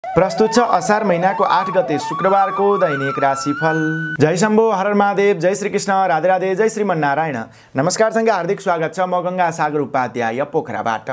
प्रस्तुत छ असार महिनाको 8 गते शुक्रबारको दैनिक राशिफल। जय शम्भो, हर महादेव, जय श्री कृष्ण, राधे राधे, जय श्रीमन्नारायण। नमस्कार सँगै हार्दिक स्वागत छ म गंगा सागर उपाध्याय पोखराबाट।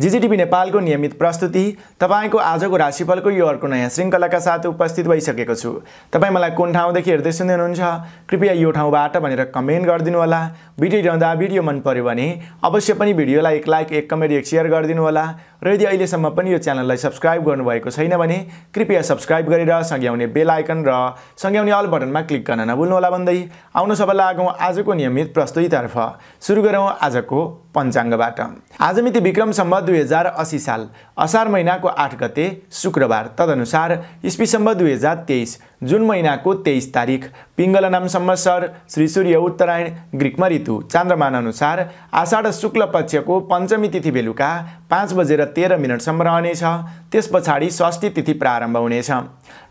जीजीटिभी नेपालको नियमित प्रस्तुति तपाईको आजको राशिफलको यो अर्को नयाँ श्रृङ्खलाका साथ उपस्थित भइसकेको छु। तपाई मलाई कुन ठाउँदेखि हेर्दै सुन्दै हुनुहुन्छ कृपया यो ठाउँबाट भनेर कमेन्ट गरिदिनु होला। भिडियो हेर्दा भिडियो मन पर्यो भने अवश्य पनि भिडियोलाई एक लाइक, एक कमेन्ट, एक शेयर गरिदिनु होला। र यदि अहिलेसम्म पनि यो च्यानललाई सब्स्क्राइब गर्नुभएको छैन भने कृपया सब्स्क्राइब गरेर सँगै आउने बेल आइकन र सँगै आउने अल बटनमा क्लिक गर्न नभुल्नु होला भन्दै आउनु सब लागौं आजको नियमित प्रस्तुतितर्फ। सुरु गरौँ आजको पञ्चाङ्गबाट। आज मिति विक्रम सम्वत 2080 साल असार महिनाको 8 गते शुक्रबार, तदनुसार इस्वी सम्वत 2023 जुन महिनाको 23 तारिक, पिङ्गला नाम संवत्सर, श्री सूर्य उत्तरायण, ग्रीकमा ऋतु, चान्द्रमान अनुसार आषाढ शुक्ल पक्षको पञ्चमी तिथि बेलुका 5:13 सम्म रहनेछ। त्यस पछाडि षष्ठी तिथि प्रारम्भ हुनेछ।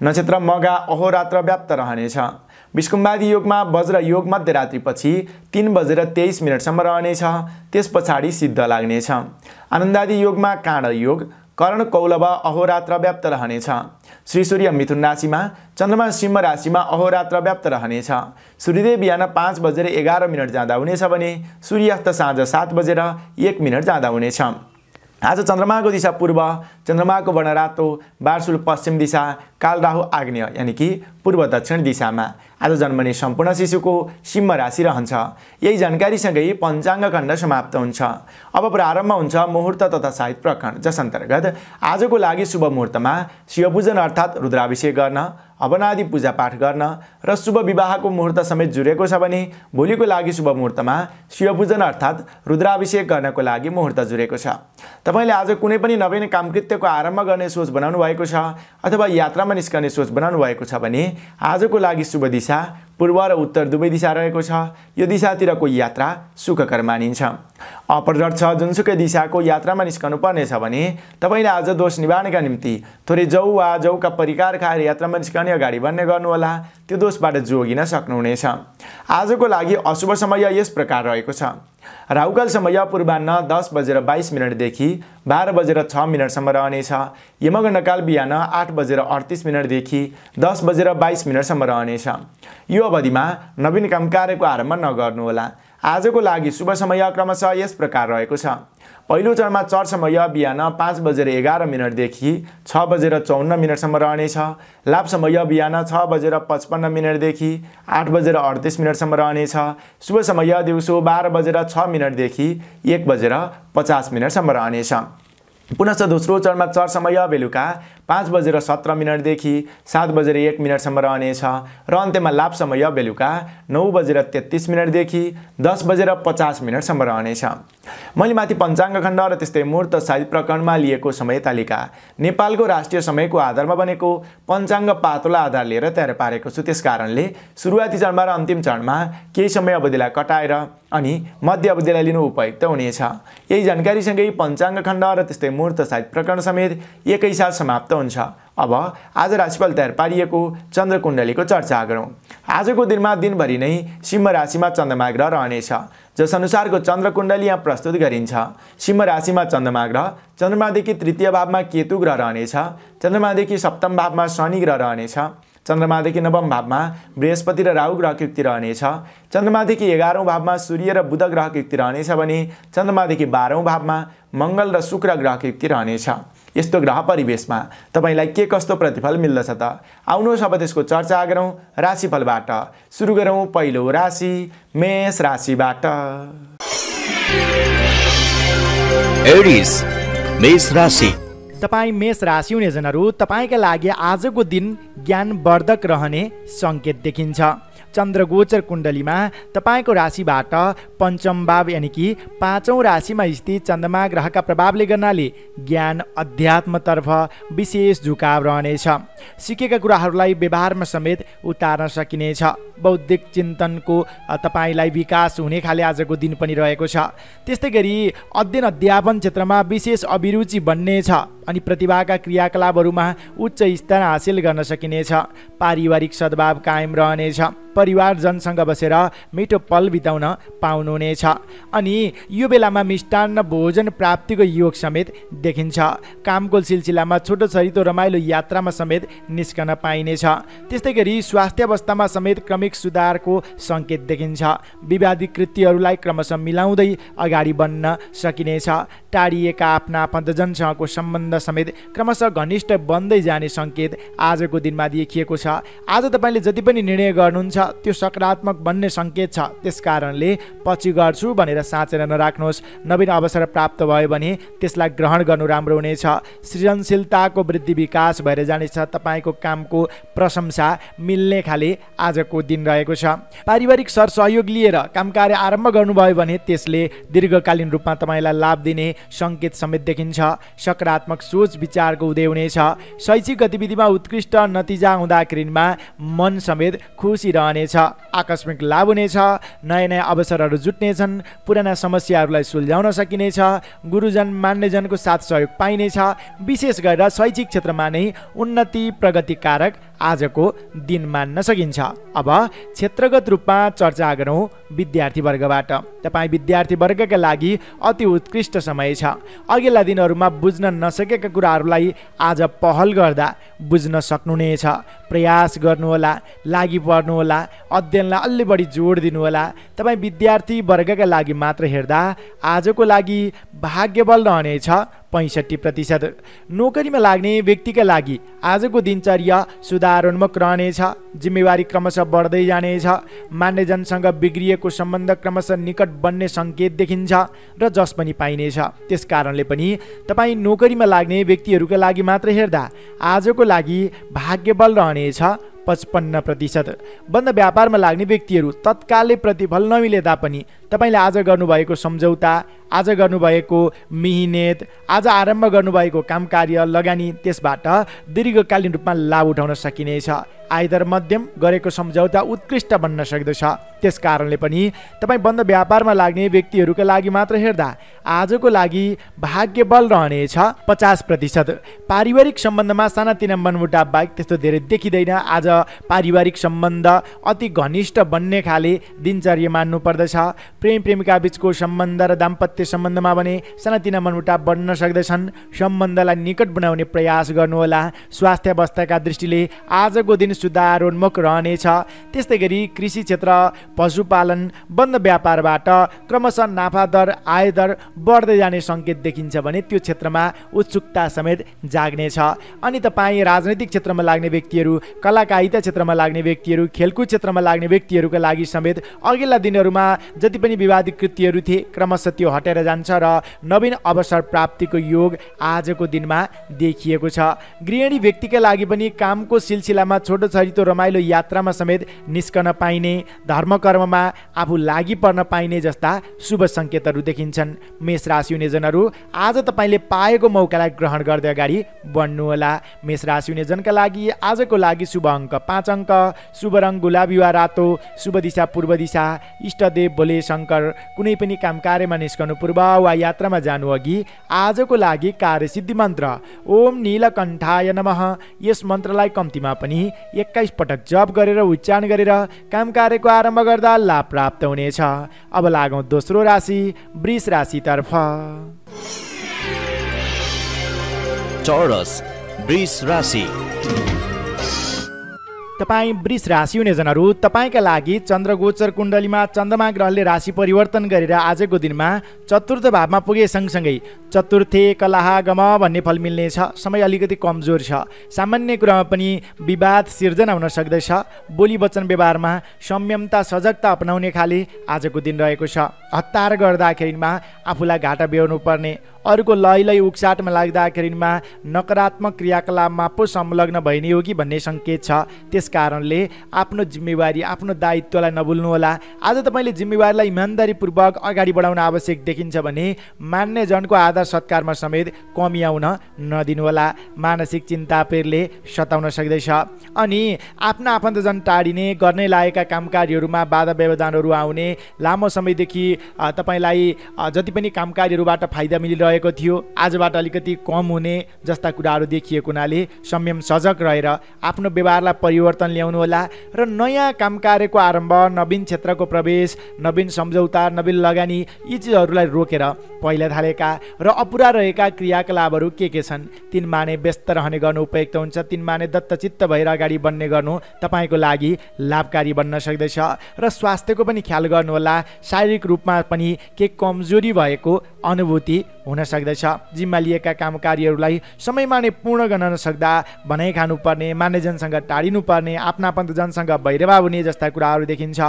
नक्षत्र मघा, अहोरात्र व्याप्त रहनेछ। विष्कुम्बादी योगमा वज्र योग मध्यरात्रिपछि 3:23 सम्म रहनेछ। त्यस पछाडि सिद्ध लाग्नेछ। आनन्दादी योगमा काँड योग, कर्ण कौलव, अहोरात्र व्याप्त रहनेछ। श्री सूर्य मिथुन राशिमा, चन्द्रमा सिंह राशिमा अहोरात्र व्याप्त रहनेछ। सूर्योदय बिहान 5:11 जाँदा हुनेछ भने सूर्यास्त साँझ 7:01 जाँदा हुनेछ। आज चन्द्रमाको दिशा पूर्व, चन्द्रमाको वर्ण रातो, बारसुल पश्चिम दिशा, काल राहु आग्नेय यानि कि पूर्व दक्षिण दिशामा। आज जन्मने सम्पूर्ण शिशुको सिंह राशि रहन्छ। यही जानकारीसँगै पञ्चाङ्ग खण्ड समाप्त हुन्छ। अब प्रारम्भ हुन्छ मुहुर्त तथा साहित्य प्रकरण, जस अन्तर्गत आजको लागि शुभ मुहुर्तमा शिवपूजन अर्थात् रुद्राभिषेक गर्न, हवनादि पूजापाठ गर्न र शुभ विवाहको मुहुर्त समेत जुरेको छ भने भोलिको लागि शुभ मुहुर्तमा शिवपूजन अर्थात् रुद्राभिषेक गर्नको लागि मुहुर्त जुरेको छ। तपाईले आज कुनै पनि नवीन कामकृत्यको आरम्भ गर्ने सोच बनाउनु भएको छ अथवा यात्रामा निस्कने सोच बनाउनु भएको छ भने आजको लागि शुभ दिशा पूर्व र उत्तर दुवै दिशा रहेको छ। यो दिशातिरको यात्रा सुखकर मानिन्छ। अपरदर छ जुनसुकै दिशाको यात्रामा निस्कनु पर्नेछ भने तपाईले आज दोष निवारणका निम्ति थोरै जौ वा जौका परिकार खाएर यात्रामा निस्कने अगाडि बन्ने गर्नुहोला। त्यो दोषबाट जोगिन सक्नुहुनेछ। आजको लागि अशुभ समय यस प्रकार रहेको छ। राहुकाल समय पूर्वाह्न 10:22 देखि 12:06 सम्म रहनेछ। यमगण्डकाल बिहान 8:38 देखि 10:22 सम्म रहनेछ। यो अवधिमा नवीन काम कार्यको आरम्भ नगर्नुहोला। आजको लागि शुभ समय क्रमशः यस प्रकार रहेको छ। पहिलो चरणमा चर समय बिहान 5:11 देखि 6:54 सम्म रहनेछ। लाभ समय बिहान 6:55 देखि 8:38 सम्म रहनेछ। शुभ समय दिउँसो 12:06 देखि 1:50 सम्म रहनेछ। पुनश्च दोस्रो चरणमा चर समय बेलुका 5:17 देखि 7:01 सम्म रहनेछ र अन्त्यमा लाभ समय बेलुका 9:33 देखि 10:50 सम्म रहनेछ। मैले माथि पञ्चाङ्ग खण्ड र त्यस्तै मुहुर्त साहित्य प्रकरणमा लिएको समय तालिका नेपालको राष्ट्रिय समयको आधारमा बनेको पञ्चाङ्ग पातोलाई आधार लिएर तयार पारेको छु। त्यसकारणले सुरुवाती चरणमा र अन्तिम चरणमा केही समय अवधिलाई कटाएर अनि मध्य अवधिलाई लिनु उपयुक्त हुनेछ। यही जानकारीसँगै पञ्चाङ्ग खण्ड र त्यस्तै मुहुर्त साहित्य प्रकरण समेत एकैसाथ समाप्त हुन्छ। अब आज राशिफल तयार पारिएको चन्द्र कुण्डलीको चर्चा गरौँ। आजको दिनमा दिनभरि नै सिंह राशिमा चन्द्रमा ग्रह रहनेछ, जस अनुसारको चन्द्र कुण्डली यहाँ प्रस्तुत गरिन्छ। सिंह राशिमा चन्द्रमा ग्रह चन्द्रमादेखि तृतीय भावमा केतु ग्रह रहनेछ। चन्द्रमादेखि सप्तम भावमा शनि ग्रह रहनेछ। चन्द्रमादेखि नवम भावमा बृहस्पति र राहु ग्रहको युक्ति रहनेछ। चन्द्रमादेखि 11औं भावमा सूर्य र बुध ग्रहको युक्ति रहनेछ भने चन्द्रमादेखि 12औं भावमा मङ्गल र शुक्र ग्रहको युक्ति रहनेछ। यस्तो ग्रह परिवेशमा तपाईलाई के कस्तो प्रतिफल मिल्दछ त? आउनुहोस् अब त्यसको चर्चा गरौँ राशिफलबाट। सुरु गरौँ पहिलो राशि मेष राशिबाट। एरिस मेष राशि। तपाईँ मेष राशि हुने जनहरू, तपाईँका लागि आजको दिन ज्ञानवर्धक रहने सङ्केत देखिन्छ। चन्द्र गोचर कुण्डलीमा तपाईँको राशिबाट पञ्चम भाव यानि कि 5औं राशिमा स्थित चन्द्रमा ग्रहका प्रभावले गर्नाले ज्ञान अध्यात्मतर्फ विशेष झुकाव रहनेछ। सिकेका कुराहरूलाई व्यवहारमा समेत उतार्न सकिनेछ। बौद्धिक चिन्तनको तपाईँलाई विकास हुने खाले आजको दिन पनि रहेको छ। त्यस्तै गरी अध्ययन अध्यापन क्षेत्रमा विशेष अभिरुचि बन्नेछ अनि प्रतिभाका क्रियाकलापहरूमा उच्च स्तर हासिल गर्न सकिनेछ। पारिवारिक सद्भाव कायम रहनेछ। परिवारजनसँग बसेर मिठो पल बिताउन पाउनुहुनेछ। अनि यो बेलामा मिष्टान्न भोजन प्राप्तिको योग समेत देखिन्छ। कामको सिलसिलामा छोटो छरितो रमाइलो यात्रामा समेत निस्कन पाइनेछ। त्यस्तै गरी स्वास्थ्य अवस्थामा समेत क्रमिक सुधारको सङ्केत देखिन्छ। विवादित कृत्यहरूलाई क्रमशः मिलाउँदै अगाडि बढ्न सकिनेछ। टाढिएका आफ्ना आफन्तजनसँगको सम्बन्ध समेत क्रमशः घनिष्ठ बन्दै जाने सङ्केत आजको दिनमा देखिएको छ। आज तपाईँले जति पनि निर्णय गर्नुहुन्छ त्यो सकारात्मक बन्ने सङ्केत छ। त्यसकारणले पछि गर्छु भनेर साँचेर नराख्नुहोस्। नवीन अवसर प्राप्त भयो भने त्यसलाई ग्रहण गर्नु राम्रो हुनेछ। सृजनशीलताको वृद्धि विकास भएर जानेछ। तपाईँको कामको प्रशंसा मिल्ने खाले आजको दिन रहेको छ। पारिवारिक सरसहयोग लिएर काम कार्य आरम्भ गर्नुभयो भने त्यसले दीर्घकालीन रूपमा तपाईँलाई लाभ दिने सङ्केत समेत देखिन्छ। सकारात्मक सोच विचारको उदय हुनेछ। शैक्षिक गतिविधिमा उत्कृष्ट नतिजा हुँदाखेरिमा मन समेत खुसी रहनेछ। आकस्मिक लाभ हुनेछ। नयाँ नयाँ अवसरहरू जुट्नेछन्। पुराना समस्याहरूलाई सुल्झाउन सकिनेछ। गुरुजन मान्यजनको साथ सहयोग पाइनेछ। विशेष गरेर शैक्षिक क्षेत्रमा नै उन्नति प्रगतिकारक आजको दिन मान्न सकिन्छ। अब क्षेत्रगत रूपमा चर्चा गरौँ विद्यार्थी वर्गबाट। तपाईँ विद्यार्थी वर्गका लागि अति उत्कृष्ट समय छ। अघिल्ला दिनहरूमा बुझ्न नसकेका कुराहरूलाई आज पहल गर्दा बुझ्न सक्नुहुनेछ। प्रयास गर्नुहोला, लागि पर्नुहोला, अध्ययनलाई अलि बढी जोड दिनुहोला। तपाईँ विद्यार्थी वर्गका लागि मात्र हेर्दा आजको लागि भाग्यबल रहनेछ 65%। नोकरीमा लाग्ने व्यक्तिका लागि आजको दिनचर्या सुधारोन्मुख रहनेछ। जिम्मेवारी क्रमशः बढ्दै जानेछ। मान्यजनसँग बिग्रिएको सम्बन्ध क्रमशः निकट बन्ने सङ्केत देखिन्छ र जस पनि पाइनेछ। त्यस कारणले पनि तपाईँ नोकरीमा लाग्ने व्यक्तिहरूका लागि मात्र हेर्दा आजको लागि भाग्यबल रहनेछ 55%। बन्द व्यापारमा लाग्ने व्यक्तिहरू तत्कालै प्रतिफल नमिले तापनि तपाईँले आज गर्नुभएको सम्झौता, आज गर्नुभएको मिहिनेत, आज आरम्भ गर्नुभएको काम कार्य लगानी त्यसबाट दीर्घकालीन रूपमा लाभ उठाउन सकिनेछ। आइदर मध्यम गरेको सम्झौता उत्कृष्ट बन्न सक्दछ। त्यस कारणले पनि तपाईँ बन्द व्यापारमा लाग्ने व्यक्तिहरूका लागि मात्र हेर्दा आजको लागि भाग्यबल रहनेछ 50%। पारिवारिक सम्बन्धमा सानातिना मनमुटाव बाहेक त्यस्तो धेरै देखिँदैन। आज पारिवारिक सम्बन्ध अति घनिष्ठ बन्ने खाले दिनचर्या मान्नु पर्दछ। प्रेम प्रेमिका बीचको सम्बन्ध र दाम्पत्य सम्बन्धमा भने सानातिना मनमुटाव बढ्न सक्दछन्। सम्बन्धलाई निकट बनाउने प्रयास गर्नुहोला। स्वास्थ्य अवस्थाका दृष्टिले आजको दिन सुधारोन्मुख रहनेछ। त्यस्तै गरी कृषि क्षेत्र, पशुपालन, बन्द व्यापारबाट क्रमशः नाफा दर, आय दर बढ्दै जाने सङ्केत देखिन्छ भने त्यो क्षेत्रमा उत्सुकता समेत जाग्नेछ। अनि तपाईँ राजनैतिक क्षेत्रमा लाग्ने व्यक्तिहरू, कलाकारिता क्षेत्रमा लाग्ने व्यक्तिहरू, खेलकुद क्षेत्रमा लाग्ने व्यक्तिहरूका लागि समेत अघिल्ला दिनहरूमा जति पनि विवादित कृत्यहरू थिए क्रमशः त्यो हटेर जान्छ र नवीन अवसर प्राप्तिको योग आजको दिनमा देखिएको छ। गृहिणी व्यक्तिका लागि पनि कामको सिलसिलामा छोटो छरितो रमाइलो यात्रामा समेत निस्कन पाइने, धर्मकर्ममा आफू लागि पर्न पाइने जस्ता शुभ सङ्केतहरू देखिन्छन्। मेष राशि हुने जनहरू आज तपाईँले पाएको मौकालाई ग्रहण गर्दै अगाडि बढ्नुहोला। मेष राशि हुने जनका लागि आजको लागि शुभ अङ्क 5 अङ्क, शुभ रङ गुलाबी वा रातो, शुभ दिशा पूर्व दिशा, इष्टदेव भोले शङ्कर। कुनै पनि काम कार्यमा निस्कनु पूर्व वा यात्रामा जानु अघि आजको लागि कार्यसिद्धि मन्त्र ओम नीलकण्ठाय नमः यस मन्त्रलाई कम्तीमा पनि 21 पटक जप गरेर उच्चारण गरेर काम कार्यको आरम्भ गर्दा लाभ प्राप्त हुनेछ। अब लागौँ दोस्रो राशि वृष राशितर्फ। चौरस वृष राशि। तपाईँ वृष राशि हुने जनहरू तपाईँका लागि चन्द्रगोचर कुण्डलीमा चन्द्रमा ग्रहले राशि परिवर्तन गरेर आजको दिनमा चतुर्थ भावमा पुगे सँगसँगै चतुर्थे कलहागम भन्ने फल मिल्नेछ। समय अलिकति कमजोर छ। सामान्य कुरामा पनि विवाद सिर्जना हुन सक्दछ। बोली वचन व्यवहारमा संयमता सजगता अपनाउने खाले आजको दिन रहेको छ। हतार गर्दाखेरिमा आफूलाई घाटा बेहोर्नु पर्ने, अरूको लैलै उक्साटमा लाग्दाखेरिमा नकारात्मक क्रियाकलापमा पो संलग्न भइने हो कि भन्ने सङ्केत छ। त्यस कारणले आफ्नो जिम्मेवारी, आफ्नो दायित्वलाई नभुल्नुहोला। आज तपाईँले जिम्मेवारीलाई इमान्दारीपूर्वक अगाडि बढाउन आवश्यक देखिन्छ भने मान्यजनको आदर सत्कारमा समेत कमी आउन नदिनुहोला। मानसिक चिन्ता पेरले सताउन सक्दैछ। अनि आफ्ना आफन्तजन टाढिने, गर्नै लागेका कामकार्यहरूमा बाधा व्यवधानहरू आउने, लामो समयदेखि तपाईलाई जति पनि कामकारीहरूबाट फाइदा मिलिरहेको थियो आजबाट अलिकति कम हुने जस्ता कुराहरू देखिएको हुनाले संयम सजग रहेर आफ्नो व्यवहारलाई परिवर्तन ल्याउनु होला र नयाँ कामकार्यको आरम्भ, नवीन क्षेत्रको प्रवेश, नवीन सम्झौता, नवीन लगानी यी चिजहरूलाई रोकेर पहिला थालेका र अपुरा रहेका क्रियाकलापहरू के छन् तिनमा नै व्यस्त रहने गर्नु उपयुक्त हुन्छ। तिनमा नै दत्तचित्त भएर अगाडि बढ्ने गर्नु तपाईँको लागि लाभकारी बन्न सक्दछ र स्वास्थ्यको पनि ख्याल गर्नुहोला। शारीरिक रूपमा पनि के कमजोरी भएको अनुभूति हुन सक्दछ। जिम्मा लिएका कामकारीहरूलाई समयमा नै पूर्ण गर्न नसक्दा भनाइ खानुपर्ने, मान्यजनसँग टाढिनुपर्ने, आफ्ना आफन्तजनसँग भैरभाव हुने जस्ता कुराहरू देखिन्छ।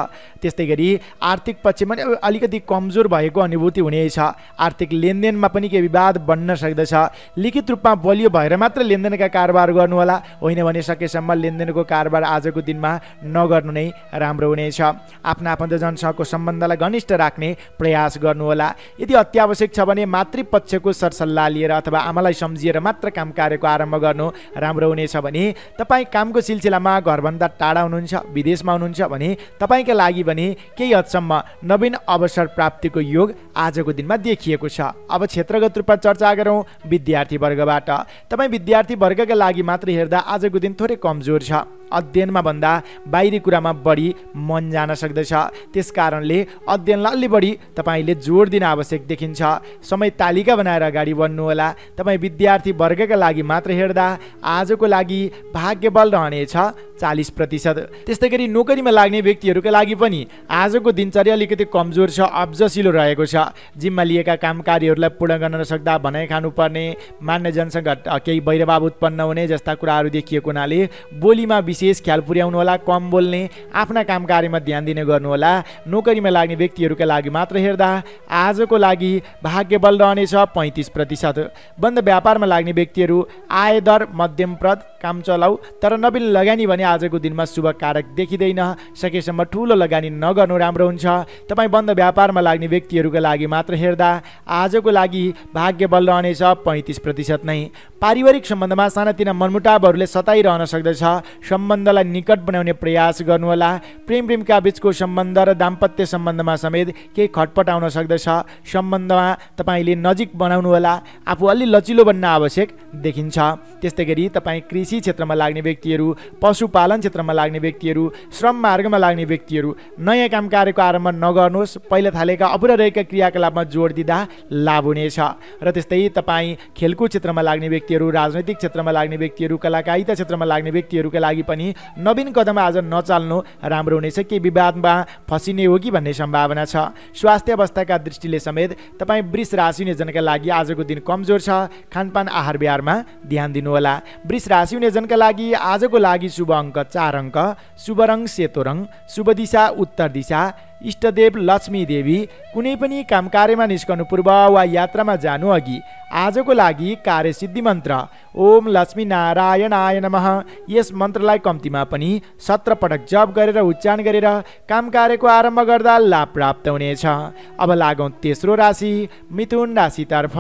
त्यस्तै गरी आर्थिक पक्षमा अलिकति कमजोर भएको अनुभूति हुनेछ। आर्थिक लेनदेनमा पनि के विवाद बन्न सक्दछ। लिखित रूपमा बलियो भएर मात्र लेनदेनका कारोबार गर्नुहोला, होइन भने सकेसम्म लेनदेनको कारोबार आजको दिनमा नगर्नु नै राम्रो हुनेछ। आफ्ना आफन्तजनसँगको सम्बन्धलाई घनिष्ठ राख्ने प्रयास गर्नुहोला। यदि अत्यावश्यक छ भने मातृपक्षको सरसल्लाह लिएर अथवा आमालाई सम्झिएर मात्र काम कार्यको आरम्भ गर्नु राम्रो हुनेछ भने तपाईँ कामको सिलसिलामा घरभन्दा टाढा हुनुहुन्छ, विदेशमा हुनुहुन्छ भने तपाईँका लागि भने केही हदसम्म नवीन अवसर प्राप्तिको योग आजको दिनमा देखिएको छ। अब क्षेत्रगत रूपमा चर्चा गरौँ विद्यार्थी वर्गबाट। तपाईँ विद्यार्थी वर्गका लागि मात्र हेर्दा आजको दिन थोरै कमजोर छ। अध्ययनमा भन्दा बाहिरी कुरामा बढी मन जान सक्दछ। त्यस कारणले अध्ययनलाई अलि बढी तपाईँले जोड दिन आवश्यक देखिन्छ। समय तालिका बनाएर अगाडि बढ्नुहोला। तपाईँ विद्यार्थी वर्गका लागि मात्र हेर्दा आजको लागि भाग्यबल रहनेछ 40%। त्यस्तै गरी नोकरीमा लाग्ने व्यक्तिहरूका लागि पनि आजको दिनचर्या अलिकति कमजोर छ, अब्जसिलो रहेको छ। जिम्मा लिएका कामकारीहरूलाई पूर्ण गर्न नसक्दा भनाइ खानुपर्ने, मान्यजनसँग केही वैरभाव उत्पन्न हुने जस्ता कुराहरू देखिएको हुनाले बोलीमा विशेष ख्याल पुर्याउनु होला। कम बोल्ने, आफ्ना कामकार्यमा ध्यान दिने गर्नुहोला। नोकरीमा लाग्ने व्यक्तिहरूका लागि मात्र हेर्दा आजको लागि भाग्यबल रहनेछ 35%। बन्द व्यापारमा लाग्ने व्यक्तिहरू आय दर मध्यमप्रद, काम चलाउ, तर नवीन लगानी भने आजको दिनमा शुभ कारक देखिँदैन। सकेसम्म ठुलो लगानी नगर्नु राम्रो हुन्छ। तपाईँ बन्द व्यापारमा लाग्ने व्यक्तिहरूका लागि मात्र हेर्दा आजको लागि भाग्यबल रहनेछ 35% नै। पारिवारिक सम्बन्धमा सानातिना मनमुटावहरूले सताइरहन सक्दछ। सम्बन्धलाई निकट बनाउने प्रयास गर्नुहोला। प्रेमका बीचको सम्बन्ध र दाम्पत्य सम्बन्धमा समेत केही खटपट आउन सक्दछ। सम्बन्धमा तपाईँले नजिक बनाउनुहोला। आफू अलि लचिलो बन्न आवश्यक देखिन्छ। त्यस्तै गरी तपाईँ कृषि क्षेत्रमा लाग्ने व्यक्तिहरू, पशुपालन क्षेत्रमा लाग्ने व्यक्तिहरू, श्रम मार्गमा लाग्ने व्यक्तिहरू नयाँ काम कार्यको आरम्भ नगर्नुहोस्। पहिला थालेका अपुरा रहेका क्रियाकलापमा जोड दिँदा लाभ हुनेछ। र त्यस्तै तपाईँ खेलकुद क्षेत्रमा लाग्ने व्यक्तिहरू, राजनैतिक क्षेत्रमा लाग्ने व्यक्तिहरू, कलाकारिता क्षेत्रमा लाग्ने व्यक्तिहरूका लागि पनि नवीन कदम आज नचाल्नु राम्रो हुनेछ। के विवादमा फसिने हो कि भन्ने सम्भावना छ। स्वास्थ्य अवस्थाका दृष्टिले समेत तपाईँ वृष राशि हुने जनका लागि आजको दिन कमजोर छ। खानपान आहार विहारमा ध्यान दिनुहोला। वृष राशि हुने जनका लागि आजको लागि शुभ अङ्क 4 अङ्क, शुभ रङ सेतो रङ, शुभ दिशा उत्तर दिशा, इष्टदेव लक्ष्मी देवी। कुनै पनि काम कार्यमा निस्कनु पूर्व वा यात्रामा जानु अघि आजको लागि कार्यसिद्धि मन्त्र ओम लक्ष्मी नारायणाय नमः, यस मन्त्रलाई कम्तीमा पनि 17 पटक जप गरेर उच्चारण गरेर काम कार्यको आरम्भ गर्दा लाभ प्राप्त हुनेछ। अब लागौँ तेस्रो राशि मिथुन राशितर्फ।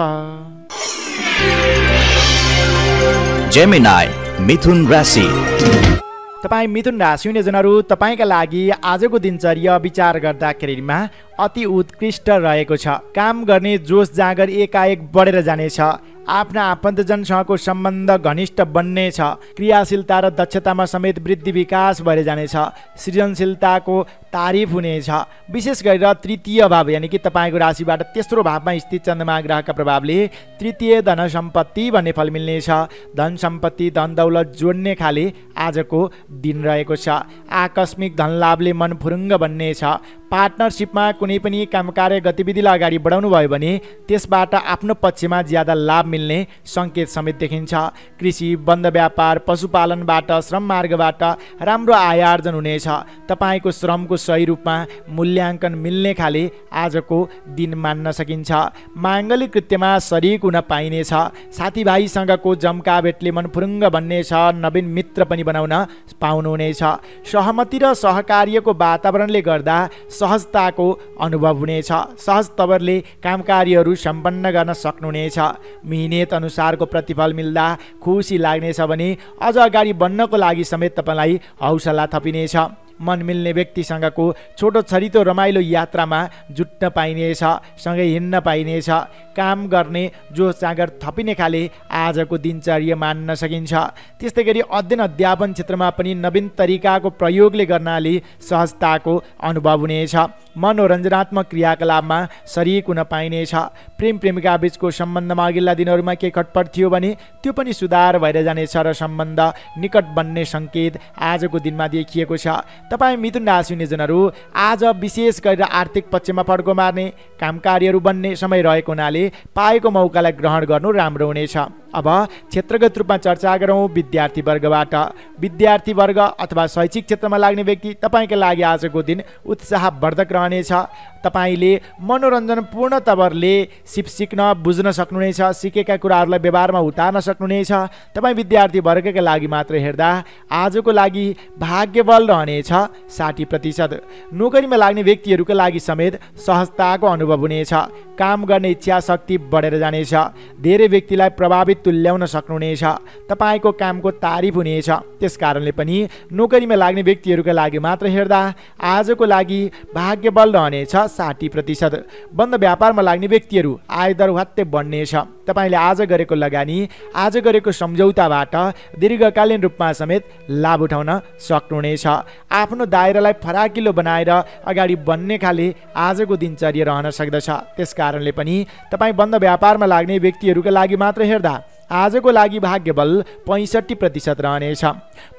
जेमिनाई मिथुन राशि। तपाईँ मिथुन राशि हुने जनहरू तपाईँका लागि आजको दिनचर्या विचार गर्दाखेरिमा अति उत्कृष्ट रहेको छ। काम गर्ने जोस जाँगर एकाएक बढेर जानेछ। आफ्ना आफन्तजनसँगको सम्बन्ध घनिष्ठ बन्नेछ। क्रियाशीलता र दक्षतामा समेत वृद्धि विकास भएर जानेछ। सृजनशीलताको तारिफ हुनेछ। विशेष गरेर तृतीय भाव यानि कि तपाईँको राशिबाट तेस्रो भावमा स्थित चन्द्रमा ग्रहका प्रभावले तृतीय धन सम्पत्ति भन्ने फल मिल्नेछ। धन सम्पत्ति, धन दौलत जोड्ने खाले आजको दिन रहेको छ। आकस्मिक धन लाभले मन फुरुङ्ग बन्नेछ। पार्टनरसिपमा कुनै पनि कामकार्य गतिविधिलाई अगाडि बढाउनु भयो भने त्यसबाट आफ्नो पक्षमा ज्यादा लाभ मिल्ने सङ्केत समेत देखिन्छ। कृषि, बन्द व्यापार, पशुपालनबाट, श्रम मार्गबाट राम्रो आय आर्जन हुनेछ। तपाईँको श्रमको सही रूपमा मूल्याङ्कन मिल्ने खाले आजको दिन मान्न सकिन्छ। माङ्गलिक कृत्यमा शरीक हुन पाइनेछ। साथीभाइसँगको जम्का भेटले मन फुरुङ्ग बन्नेछ। नवीन मित्र पनि बनाउन पाउनुहुनेछ। सहमति र सहकार्यको वातावरणले गर्दा सहजताको अनुभव हुनेछ। सहज तवरले कामकार्यहरू सम्पन्न गर्न सक्नुहुनेछ। मिहिनेत अनुसारको प्रतिफल मिल्दा खुसी लाग्नेछ भने अझ अगाडि बढ्नको लागि समेत तपाईँलाई हौसला थपिनेछ। मन मिल्ने व्यक्तिसँगको छोटो छरितो रमाइलो यात्रामा जुट्न पाइनेछ, सँगै हिँड्न पाइनेछ। काम गर्ने जोस जाँगर थपिने खाले आजको दिनचर्या मान्न सकिन्छ। त्यस्तै गरी अध्ययन अध्यापन क्षेत्रमा पनि नवीन तरिकाको प्रयोगले गर्नाले सहजताको अनुभव हुनेछ। मनोरञ्जनात्मक क्रियाकलापमा सरिक हुन पाइनेछ। प्रेम प्रेमिका बीचको सम्बन्धमा अघिल्ला दिनहरूमा केही खटपट थियो भने त्यो पनि सुधार भएर जानेछ र सम्बन्ध निकट बन्ने सङ्केत आजको दिनमा देखिएको छ। तपाईँ मिथुन राशि हुने जनहरू आज विशेष गरेर आर्थिक पक्षमा फड्को मार्ने, काम कार्यहरू बन्ने समय रहेको हुनाले पाएको मौकालाई ग्रहण गर्नु राम्रो हुनेछ। अब क्षेत्रगत रूपमा चर्चा गरौँ विद्यार्थी वर्गबाट। विद्यार्थी वर्ग अथवा शैक्षिक क्षेत्रमा लाग्ने व्यक्ति तपाईँका लागि आजको दिन उत्साहवर्धक रहनेछ। तपाईँले मनोरञ्जनपूर्ण तवरले सिक्न बुझ्न सक्नुहुनेछ। सिकेका कुराहरूलाई व्यवहारमा उतार्न सक्नुहुनेछ। तपाईँ विद्यार्थी वर्गका लागि मात्र हेर्दा आजको लागि भाग्यबल रहनेछ 60%। नोकरीमा लाग्ने व्यक्तिहरूका लागि समेत सहजताको अनुभव हुनेछ। काम गर्ने इच्छा शक्ति बढेर जानेछ। धेरै व्यक्तिलाई प्रभावित तुल्याउन सक्नुहुनेछ। तपाईँको कामको तारिफ हुनेछ। त्यस कारणले पनि नोकरीमा लाग्ने व्यक्तिहरूका लागि मात्र हेर्दा आजको लागि भाग्यबल रहनेछ 60%। बन्द व्यापारमा लाग्ने व्यक्तिहरू आयदर हत्ते बढ्नेछ। तपाईँले आज गरेको लगानी, आज गरेको सम्झौताबाट दीर्घकालीन रूपमा समेत लाभ उठाउन सक्नुहुनेछ। आफ्नो दायरालाई फराकिलो बनाएर अगाडि बढ्ने खाले आजको दिनचर्या रहन सक्दछ। त्यस कारणले पनि तपाईँ बन्द व्यापारमा लाग्ने व्यक्तिहरूका लागि मात्र हेर्दा आजको लागि भाग्यबल 65% रहनेछ।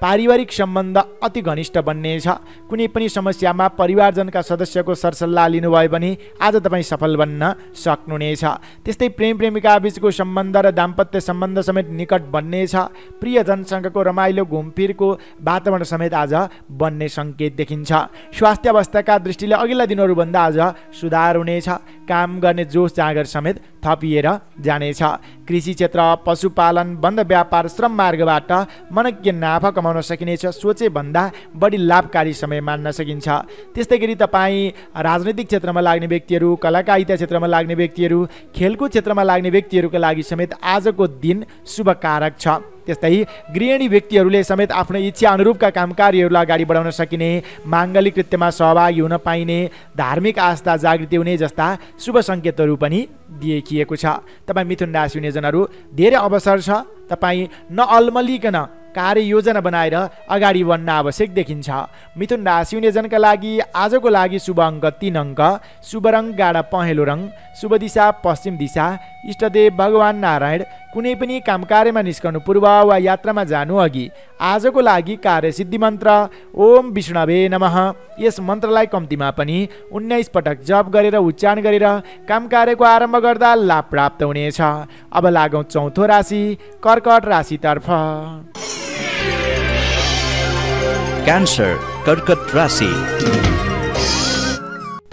पारिवारिक सम्बन्ध अति घनिष्ठ बन्नेछ। कुनै पनि समस्यामा परिवारजनका सदस्यको सरसल्लाह लिनुभयो भने आज तपाईँ सफल बन्न सक्नुहुनेछ। त्यस्तै प्रेम प्रेमिका बीचको सम्बन्ध र दाम्पत्य सम्बन्ध समेत निकट बन्नेछ। प्रियजनसँगको रमाइलो घुमफिरको वातावरण समेत आज बन्ने सङ्केत देखिन्छ। स्वास्थ्य अवस्थाका दृष्टिले अघिल्ला दिनहरूभन्दा आज सुधार हुनेछ। काम गर्ने जोस जाँगर समेत थपिएर जानेछ। कृषि क्षेत्र, पशुपालन, बन्द व्यापार, श्रम मार्गबाट मनज्ञ नाफा कमाउन सकिनेछ। सोचे भन्दा बढी लाभकारी समय मान्न सकिन्छ। त्यस्तै गरी तपाईँ राजनैतिक क्षेत्रमा लाग्ने व्यक्तिहरू, कलाकारिता क्षेत्रमा लाग्ने व्यक्तिहरू, खेलकुद क्षेत्रमा लाग्ने व्यक्तिहरूका लागि समेत आजको दिन शुभकारक छ। त्यस्तै गृहिणी व्यक्तिहरूले समेत आफ्नो इच्छा अनुरूपका कामकार्यहरूलाई अगाडि बढाउन सकिने, माङ्गलिक कृत्यमा सहभागी हुन पाइने, धार्मिक आस्था जागृति हुने जस्ता शुभ सङ्केतहरू पनि देखिएको छ। तपाईँ मिथुन राशि हुने जनहरू धेरै अवसर छ। तपाईँ नअल्मलिकन कार्ययोजना बनाएर अगाडि बढ्न आवश्यक देखिन्छ। मिथुन राशि हुने जनका लागि आजको लागि शुभ अङ्क 3 अङ्क, शुभ रङ गाढा पहेँलो रङ, शुभ दिशा पश्चिम दिशा, इष्टदेव भगवान नारायण। कुनै पनि काम कार्यमा निस्कनु पूर्व वा यात्रामा जानु अघि आजको लागि कार्यसिद्धि मन्त्र ओम विष्णवे नमः, यस मन्त्रलाई कम्तीमा पनि 19 पटक जप गरेर उच्चारण गरेर काम कार्यको आरम्भ गर्दा लाभ प्राप्त हुनेछ। अब लागौँ चौथो राशि कर्कट राशितर्फ। क्यान्सर कर्कट राशि।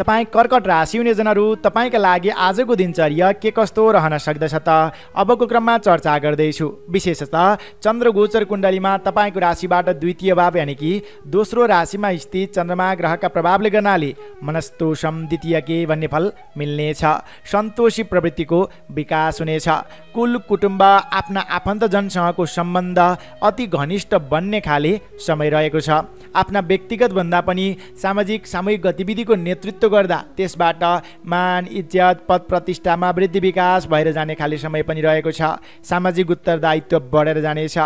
तपाईँ कर्कट राशि हुने जनहरू तपाईँका लागि आजको दिनचर्या के कस्तो रहन सक्दछ त अबको क्रममा चर्चा गर्दैछु। विशेषतः चन्द्रगोचर कुण्डलीमा तपाईँको राशिबाट द्वितीय भाव यानि कि दोस्रो राशिमा स्थित चन्द्रमा ग्रहका प्रभावले गर्नाले मनस्तोषम द्वितीयके भन्ने फल मिल्नेछ। सन्तोषी प्रवृत्तिको विकास हुनेछ। कुल कुटुम्ब, आफ्ना आफन्तजनसँगको सम्बन्ध अति घनिष्ठ बन्ने खाले समय रहेको छ। आफ्ना व्यक्तिगत भन्दा पनि सामाजिक सामूहिक गतिविधिको नेतृत्व गर्दा त्यसबाट मान, इज्जत, पद प्रतिष्ठामा वृद्धि विकास भएर जाने खाले समय पनि रहेको छ। सामाजिक उत्तरदायित्व बढेर जानेछ।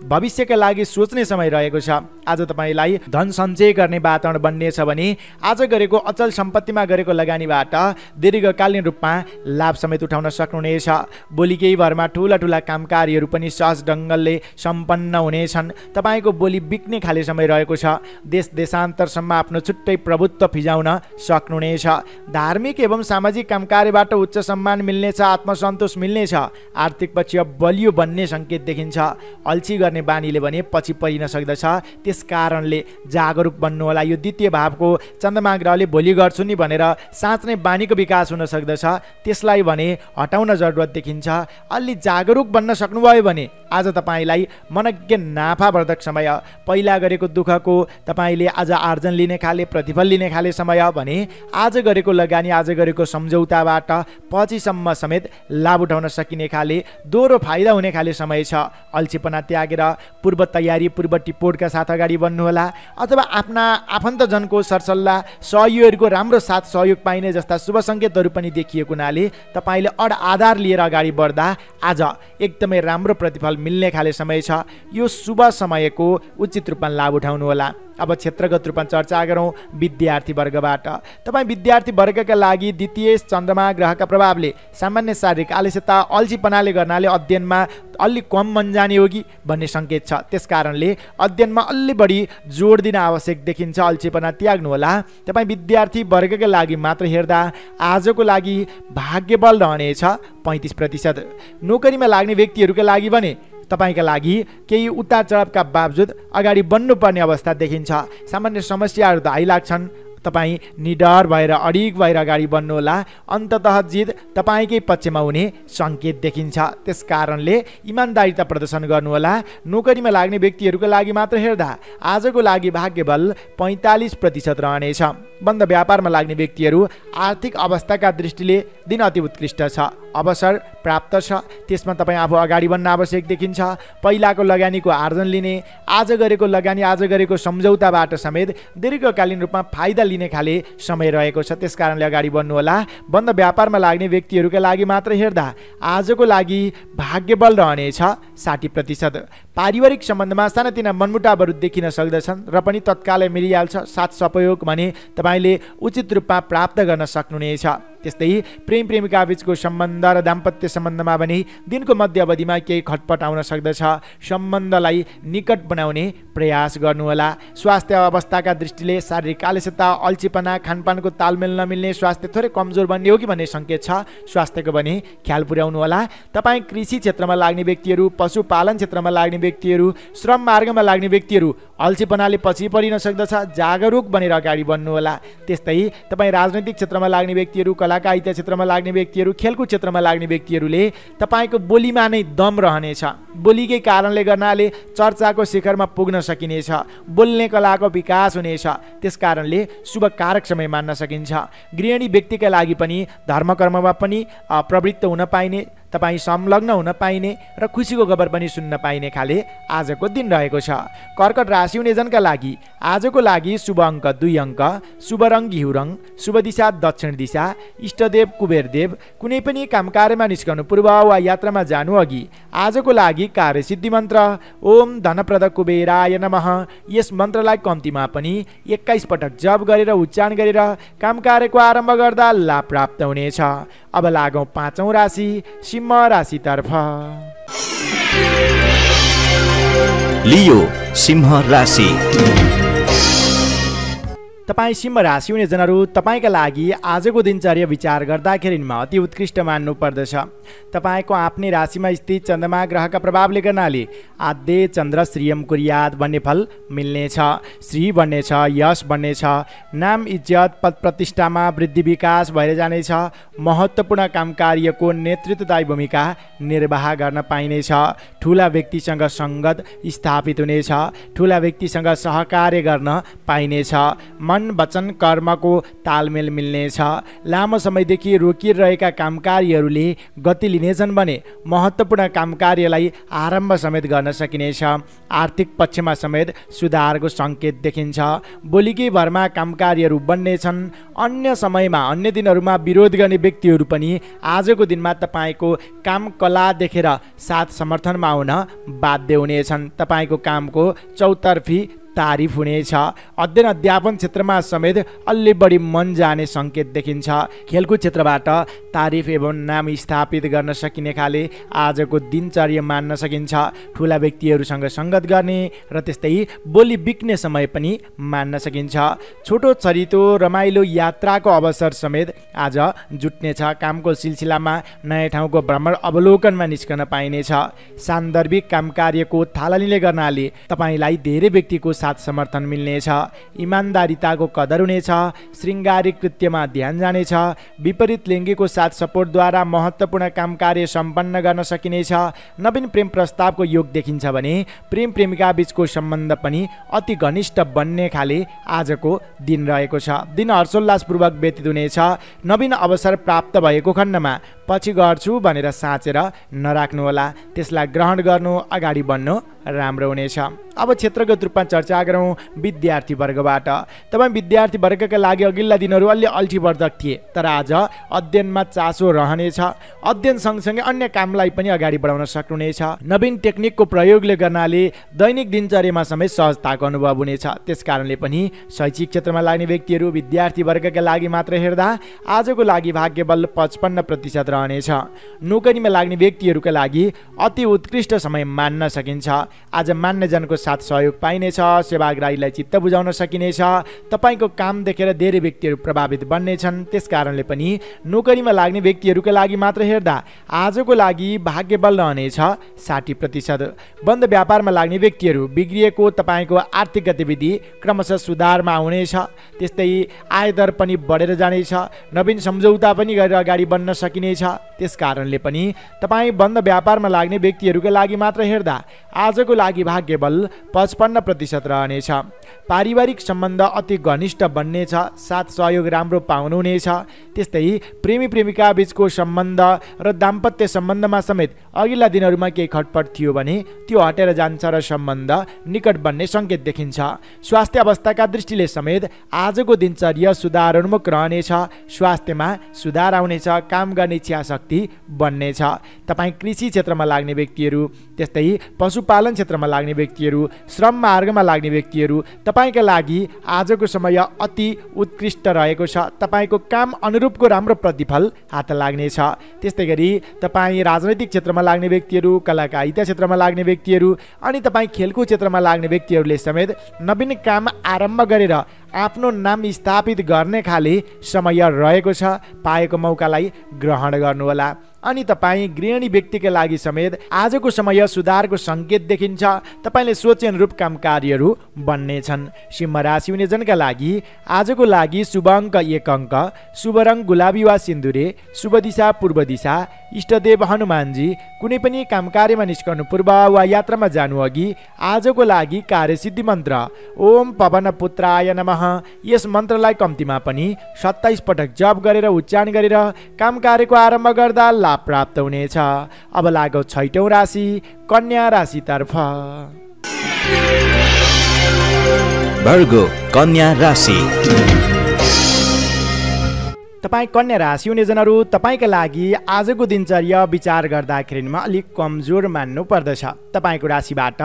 भविष्यका लागि सोच्ने समय रहेको छ। आज तपाईँलाई धन सञ्चय गर्ने वातावरण बन्नेछ भने आज गरेको अचल सम्पत्तिमा गरेको लगानीबाट दीर्घकालीन रूपमा लाभ समेत उठाउन सक्नुहुनेछ। बोली केही भरमा ठुला ठुला कामकार्यहरू पनि सहज ढङ्गले सम्पन्न हुनेछन्। तपाईँको बोली बिक्ने खाले समय रहेको छ। देश देशान्तरसम्म आफ्नो छुट्टै प्रभुत्व फिजाउन सक्नुहुनेछ। धार्मिक एवं सामाजिक कामकार्यबाट उच्च सम्मान मिल्नेछ, आत्मसन्तोष मिल्नेछ। आर्थिक पक्ष बलियो बन्ने सङ्केत देखिन्छ। अल्छी गर्ने बानीले भने पछि परिन सक्दछ। त्यस कारणले जागरुक बन्नु होला। यो द्वितीय भावको चन्द्रमा ग्रहले भोलि गर्छु नि भनेर साँच्चै नै बानीको विकास हुन सक्दछ। त्यसलाई भने हटाउन जरुरत देखिन्छ। अलि जागरुक बन्न सक्नुभयो भने आज तपाईँलाई मनज्ञ नाफावर्धक समय, पहिला गरेको दुःखको तपाईँले आज आर्जन लिने खाले, प्रतिफल लिने खाले समय भने आज गरेको लगानी, आज गरेको सम्झौताबाट पछिसम्म समेत लाभ उठाउन सकिने खाले दोहोरो फाइदा हुने खाले समय छ। अल्छीपना त्यागेर पूर्व तयारी, पूर्व टिपोटका साथ अगाडि बढ्नुहोला अथवा आफ्ना आफन्तजनको सरसल्लाह, सहयोगीहरूको राम्रो साथ सहयोग पाइने जस्ता शुभ सङ्केतहरू पनि देखिएको हुनाले तपाईँले आधार लिएर अगाडि बढ्दा आज एकदमै राम्रो प्रतिफल मिल्ने खाले समय छ। यो शुभ समयको उचित रूपमा लाभ उठाउनुहोला। अब क्षेत्रगत रूपमा चर्चा गरौँ विद्यार्थी वर्गबाट। तपाईँ विद्यार्थी वर्गका लागि द्वितीय चन्द्रमा ग्रहका प्रभावले सामान्य शारीरिक आलस्यता, अल्छीपनाले गर्नाले अध्ययनमा अलि कम मन जाने हो कि भन्ने सङ्केत छ। त्यस कारणले अध्ययनमा अलि बढी जोड दिन आवश्यक देखिन्छ। अल्छीपना त्याग्नुहोला। तपाईँ विद्यार्थी वर्गका लागि मात्र हेर्दा आजको लागि भाग्यबल रहनेछ 35%। नोकरीमा लाग्ने व्यक्तिहरूका लागि भने तपाईँका लागि केही उतार चढावका बावजुद अगाडि बढ्नुपर्ने अवस्था देखिन्छ। सामान्य समस्याहरू त आइलाग्छन्। तपाईँ निडर भएर अडिग भएर अगाडि बढ्नुहोला। अन्ततः जित तपाईँकै पक्षमा हुने सङ्केत देखिन्छ। त्यस कारणले इमान्दारिता प्रदर्शन गर्नुहोला। नोकरीमा लाग्ने व्यक्तिहरूका लागि मात्र हेर्दा आजको लागि भाग्यबल 45% रहनेछ। बन्द व्यापारमा लाग्ने व्यक्तिहरू आर्थिक अवस्थाका दृष्टिले दिन अति उत्कृष्ट छ। अवसर प्राप्त छ, त्यसमा तपाईँ आफू अगाडि बढ्न आवश्यक देखिन्छ। पहिलाको लगानीको आर्जन लिने, आज गरेको लगानी, आज गरेको सम्झौताबाट समेत दीर्घकालीन रूपमा फाइदा लिने खाले समय रहेको छ। त्यस कारणले अगाडि बढ्नुहोला। बन्द व्यापारमा लाग्ने व्यक्तिहरूका लागि मात्र हेर्दा आजको लागि भाग्यबल रहनेछ 60%। पारिवारिक सम्बन्धमा सानातिना मनमुटावहरू देखिन सक्दछन् र पनि तत्कालै मिलिहाल्छ। साथ सहयोग भने तपाईँले उचित रूपमा प्राप्त गर्न सक्नुहुनेछ। त्यस्तै प्रेम प्रेमिका बीचको सम्बन्ध र दाम्पत्य सम्बन्धमा भने दिनको मध्य अवधिमा केही खटपट आउन सक्दछ। सम्बन्धलाई निकट बनाउने प्रयास गर्नुहोला। स्वास्थ्य अवस्थाका दृष्टिले शारीरिक आलस्यता, अल्छीपना, खानपानको तालमेल नमिल्ने, स्वास्थ्य थोरै कमजोर बन्ने हो कि भन्ने सङ्केत छ। स्वास्थ्यको भने ख्याल पुर्याउनुहोला। तपाईँ कृषि क्षेत्रमा लाग्ने व्यक्तिहरू, पशुपालन क्षेत्रमा लाग्ने व्यक्तिहरू, श्रम मार्गमा लाग्ने व्यक्तिहरू अल्छीपनाले पछि परिन सक्दछ। जागरुक बनेर अगाडि बढ्नुहोला। त्यस्तै तपाईँ राजनैतिक क्षेत्रमा लाग्ने व्यक्तिहरू, कलाकारिता क्षेत्रमा लाग्ने व्यक्तिहरू, खेलकुद क्षेत्रमा लाग्ने व्यक्तिहरूले तपाईँको बोलीमा नै दम रहनेछ। बोलीकै कारणले गर्नाले चर्चाको शिखरमा पुग्न सकिनेछ। बोल्ने कलाको विकास हुनेछ। त्यस कारणले शुभ कारक समय मान्न सकिन्छ। गृहिणी व्यक्तिका लागि पनि धर्मकर्ममा पनि प्रवृत्त हुन पाइने, तपाईँ संलग्न हुन पाइने र खुसीको खबर पनि सुन्न पाइने खाले आजको दिन रहेको छ। कर्कट राशि हुनेजनका लागि आजको लागि शुभ अङ्क 2 अङ्क, शुभ रङ घिउ रङ, शुभ दिशा दक्षिण दिशा, इष्टदेव कुबेरदेव। कुनै पनि काम कार्यमा निस्कनु पूर्व वा यात्रामा जानु अघि आजको लागि कार्यसिद्धि मन्त्र ओम धनप्रद कुबेराय नमः। यस मन्त्रलाई कम्तीमा पनि 21 पटक जप गरेर उच्चारण गरेर काम कार्यको आरम्भ गर्दा लाभ प्राप्त हुनेछ। अब लागौँ 5औं राशि सिंह राशितर्फ। लियो सिंह राशि। तपाईँ सिंह राशि हुने जनहरू, तपाईँका लागि आजको दिनचर्या विचार गर्दाखेरिमा अति उत्कृष्ट मान्नु पर्दछ। तपाईँको आफ्नै राशिमा स्थित चन्द्रमा ग्रहका प्रभावले गर्नाले आद्य चन्द्र श्रीयम कुर्यात भन्ने फल मिल्नेछ। श्री बन्नेछ, यश बन्नेछ, नाम इज्जत पद प्रतिष्ठामा वृद्धि विकास भएर जानेछ। महत्त्वपूर्ण काम कार्यको नेतृत्वदायी भूमिका निर्वाह गर्न पाइनेछ। ठुला व्यक्तिसँग सङ्गत स्थापित हुनेछ। ठुला व्यक्तिसँग सहकार्य गर्न पाइनेछ। मन वचन कर्मको तालमेल मिल्नेछ। लामो समयदेखि रोकिरहेका कामकार्यहरूले गति लिनेछन् भने महत्त्वपूर्ण कामकार्यलाई आरम्भ समेत गर्न सकिनेछ। आर्थिक पक्षमा समेत सुधारको सङ्केत देखिन्छ। बोलीकै भरमा कामकार्यहरू बन्नेछन्। अन्य समयमा, अन्य दिनहरूमा विरोध गर्ने व्यक्तिहरू पनि आजको दिनमा तपाईँको काम कला देखेर साथ समर्थनमा आउन बाध्य हुनेछन्। तपाईँको कामको चौतर्फी तारिफ हुनेछ। अध्ययन अध्यापन क्षेत्रमा समेत अलि बढी मन जाने सङ्केत देखिन्छ। खेलकुद क्षेत्रबाट तारिफ एवं नाम स्थापित गर्न सकिने खाले आजको दिनचर्या मान्न सकिन्छ। ठुला व्यक्तिहरूसँग सङ्गत गर्ने र त्यस्तै बोली बिक्ने समय पनि मान्न सकिन्छ। छोटो छरितो रमाइलो यात्राको अवसर समेत आज जुट्नेछ। कामको सिलसिलामा नयाँ ठाउँको भ्रमण अवलोकनमा निस्कन पाइनेछ। सान्दर्भिक काम कार्यको थालनीले गर्नाले तपाईँलाई धेरै व्यक्तिको साथ समर्थन मिल्नेछ। इमान्दारिताको कदर हुनेछ। श्रृङ्गारिक कृत्यमा ध्यान जानेछ। विपरीत लिङ्गीको साथ सपोर्टद्वारा महत्त्वपूर्ण काम कार्य सम्पन्न गर्न सकिनेछ। नवीन प्रेम प्रस्तावको योग देखिन्छ भने प्रेम प्रेमिका बीचको सम्बन्ध पनि अति घनिष्ठ बन्ने खाले आजको दिन रहेको छ। दिन हर्षोल्लासपूर्वक व्यतीत हुनेछ। नवीन अवसर प्राप्त भएको खण्डमा पछि गर्छु भनेर साँचेर नराख्नुहोला। त्यसलाई ग्रहण गर्नु, अगाडि बढ्नु राम्रो हुनेछ। अब क्षेत्रगत रूपमा चर्चा गरौँ विद्यार्थी वर्गबाट। तपाईँ विद्यार्थी वर्गका लागि अघिल्ला दिनहरू अलि अल्ठीवर्धक थिए, तर आज अध्ययनमा चासो रहनेछ। अध्ययन सँगसँगै अन्य कामलाई पनि अगाडि बढाउन सक्नुहुनेछ। नवीन टेक्निकको प्रयोगले गर्नाले दैनिक दिनचर्यामा समेत सहजताको अनुभव हुनेछ। त्यसकारणले पनि शैक्षिक क्षेत्रमा लाग्ने व्यक्तिहरू विद्यार्थी वर्गका लागि मात्र हेर्दा आजको लागि भाग्यबल 55% रहनेछ। नोकरीमा लाग्ने व्यक्तिहरूका लागि अति उत्कृष्ट समय मान्न सकिन्छ। आज मान्यजनको साथ सहयोग पाइनेछ। सेवाग्राहीलाई चित्त बुझाउन सकिनेछ। तपाईँको काम देखेर धेरै व्यक्तिहरू प्रभावित बन्नेछन्। त्यसकारणले पनि नोकरीमा लाग्ने व्यक्तिहरूका लागि मात्र हेर्दा आजको लागि भाग्यबल रहनेछ 60%। बन्द व्यापारमा लाग्ने व्यक्तिहरू बिग्रिएको तपाईँको आर्थिक गतिविधि क्रमशः सुधारमा हुनेछ। त्यस्तै आयदर पनि बढेर जानेछ। नवीन सम्झौता पनि गरेर अगाडि बढ्न सकिनेछ। त्यसकारणले पनि तपाईँ बन्द व्यापारमा लाग्ने व्यक्तिहरूका लागि मात्र हेर्दा आजको लागि भाग्यबल 55% रहनेछ। पारिवारिक सम्बन्ध अति घनिष्ठ बन्नेछ। साथ सहयोग राम्रो पाउनुहुनेछ। त्यस्तै प्रेमी प्रेमिका बीचको सम्बन्ध र दाम्पत्य सम्बन्धमा समेत अघिल्ला दिनहरूमा केही खटपट थियो भने त्यो हटेर जान्छ र सम्बन्ध निकट बन्ने सङ्केत देखिन्छ। स्वास्थ्य अवस्थाका दृष्टिले समेत आजको दिनचर्या सुधारोन्मुख रहनेछ। स्वास्थ्यमा सुधार आउनेछ। काम गर्ने इच्छा शक्ति बन्नेछ। तपाईँ कृषि क्षेत्रमा लाग्ने व्यक्तिहरू, त्यस्तै पशुपालन क्षेत्रमा लाग्ने व्यक्तिहरू, श्रम मार्गमा लाग्ने व्यक्तिहरू, तपाईँका लागि आजको समय अति उत्कृष्ट रहेको छ। तपाईँको काम अनुरूपको राम्रो प्रतिफल हात लाग्नेछ। त्यस्तै गरी तपाईँ राजनैतिक क्षेत्रमा लाग्ने व्यक्तिहरू, कलाकारिता क्षेत्रमा लाग्ने व्यक्तिहरू अनि तपाईँ खेलकुद क्षेत्रमा लाग्ने व्यक्तिहरूले समेत नवीन काम आरम्भ गरेर आफ्नो नाम स्थापित गर्ने खाले समय रहेको छ। पाएको मौकालाई ग्रहण गर्नुहोला। अनि तपाईँ गृहिणी व्यक्तिका लागि समेत आजको समय सुधारको सङ्केत देखिन्छ। तपाईँले सोचे अनुरूप काम कार्यहरू बन्नेछन्। सिंह राशि हुने जनका लागि आजको लागि शुभ अङ्क 1 अङ्क, शुभ रङ गुलाबी वा सिन्दुरे, शुभ दिशा पूर्व दिशा, इष्टदेव हनुमानजी। कुनै पनि काम कार्यमा निस्कनु पूर्व वा यात्रामा जानु अघि आजको लागि कार्यसिद्धि मन्त्र ओम पवन पुत्राय नमः, यस मन्त्रलाई कम्तीमा पनि 27 पटक जप गरेर उच्चारण गरेर काम कार्यको आरम्भ गर्दा लाभ प्राप्त हुनेछ। अब लागौ 6औं राशि कन्या राशितर्फ। वर्गो कन्या राशि। तपाईँ कन्या राशि हुने जनहरू, तपाईँका लागि आजको दिनचर्या विचार गर्दाखेरिमा अलिक कमजोर मान्नु पर्दछ। तपाईँको राशिबाट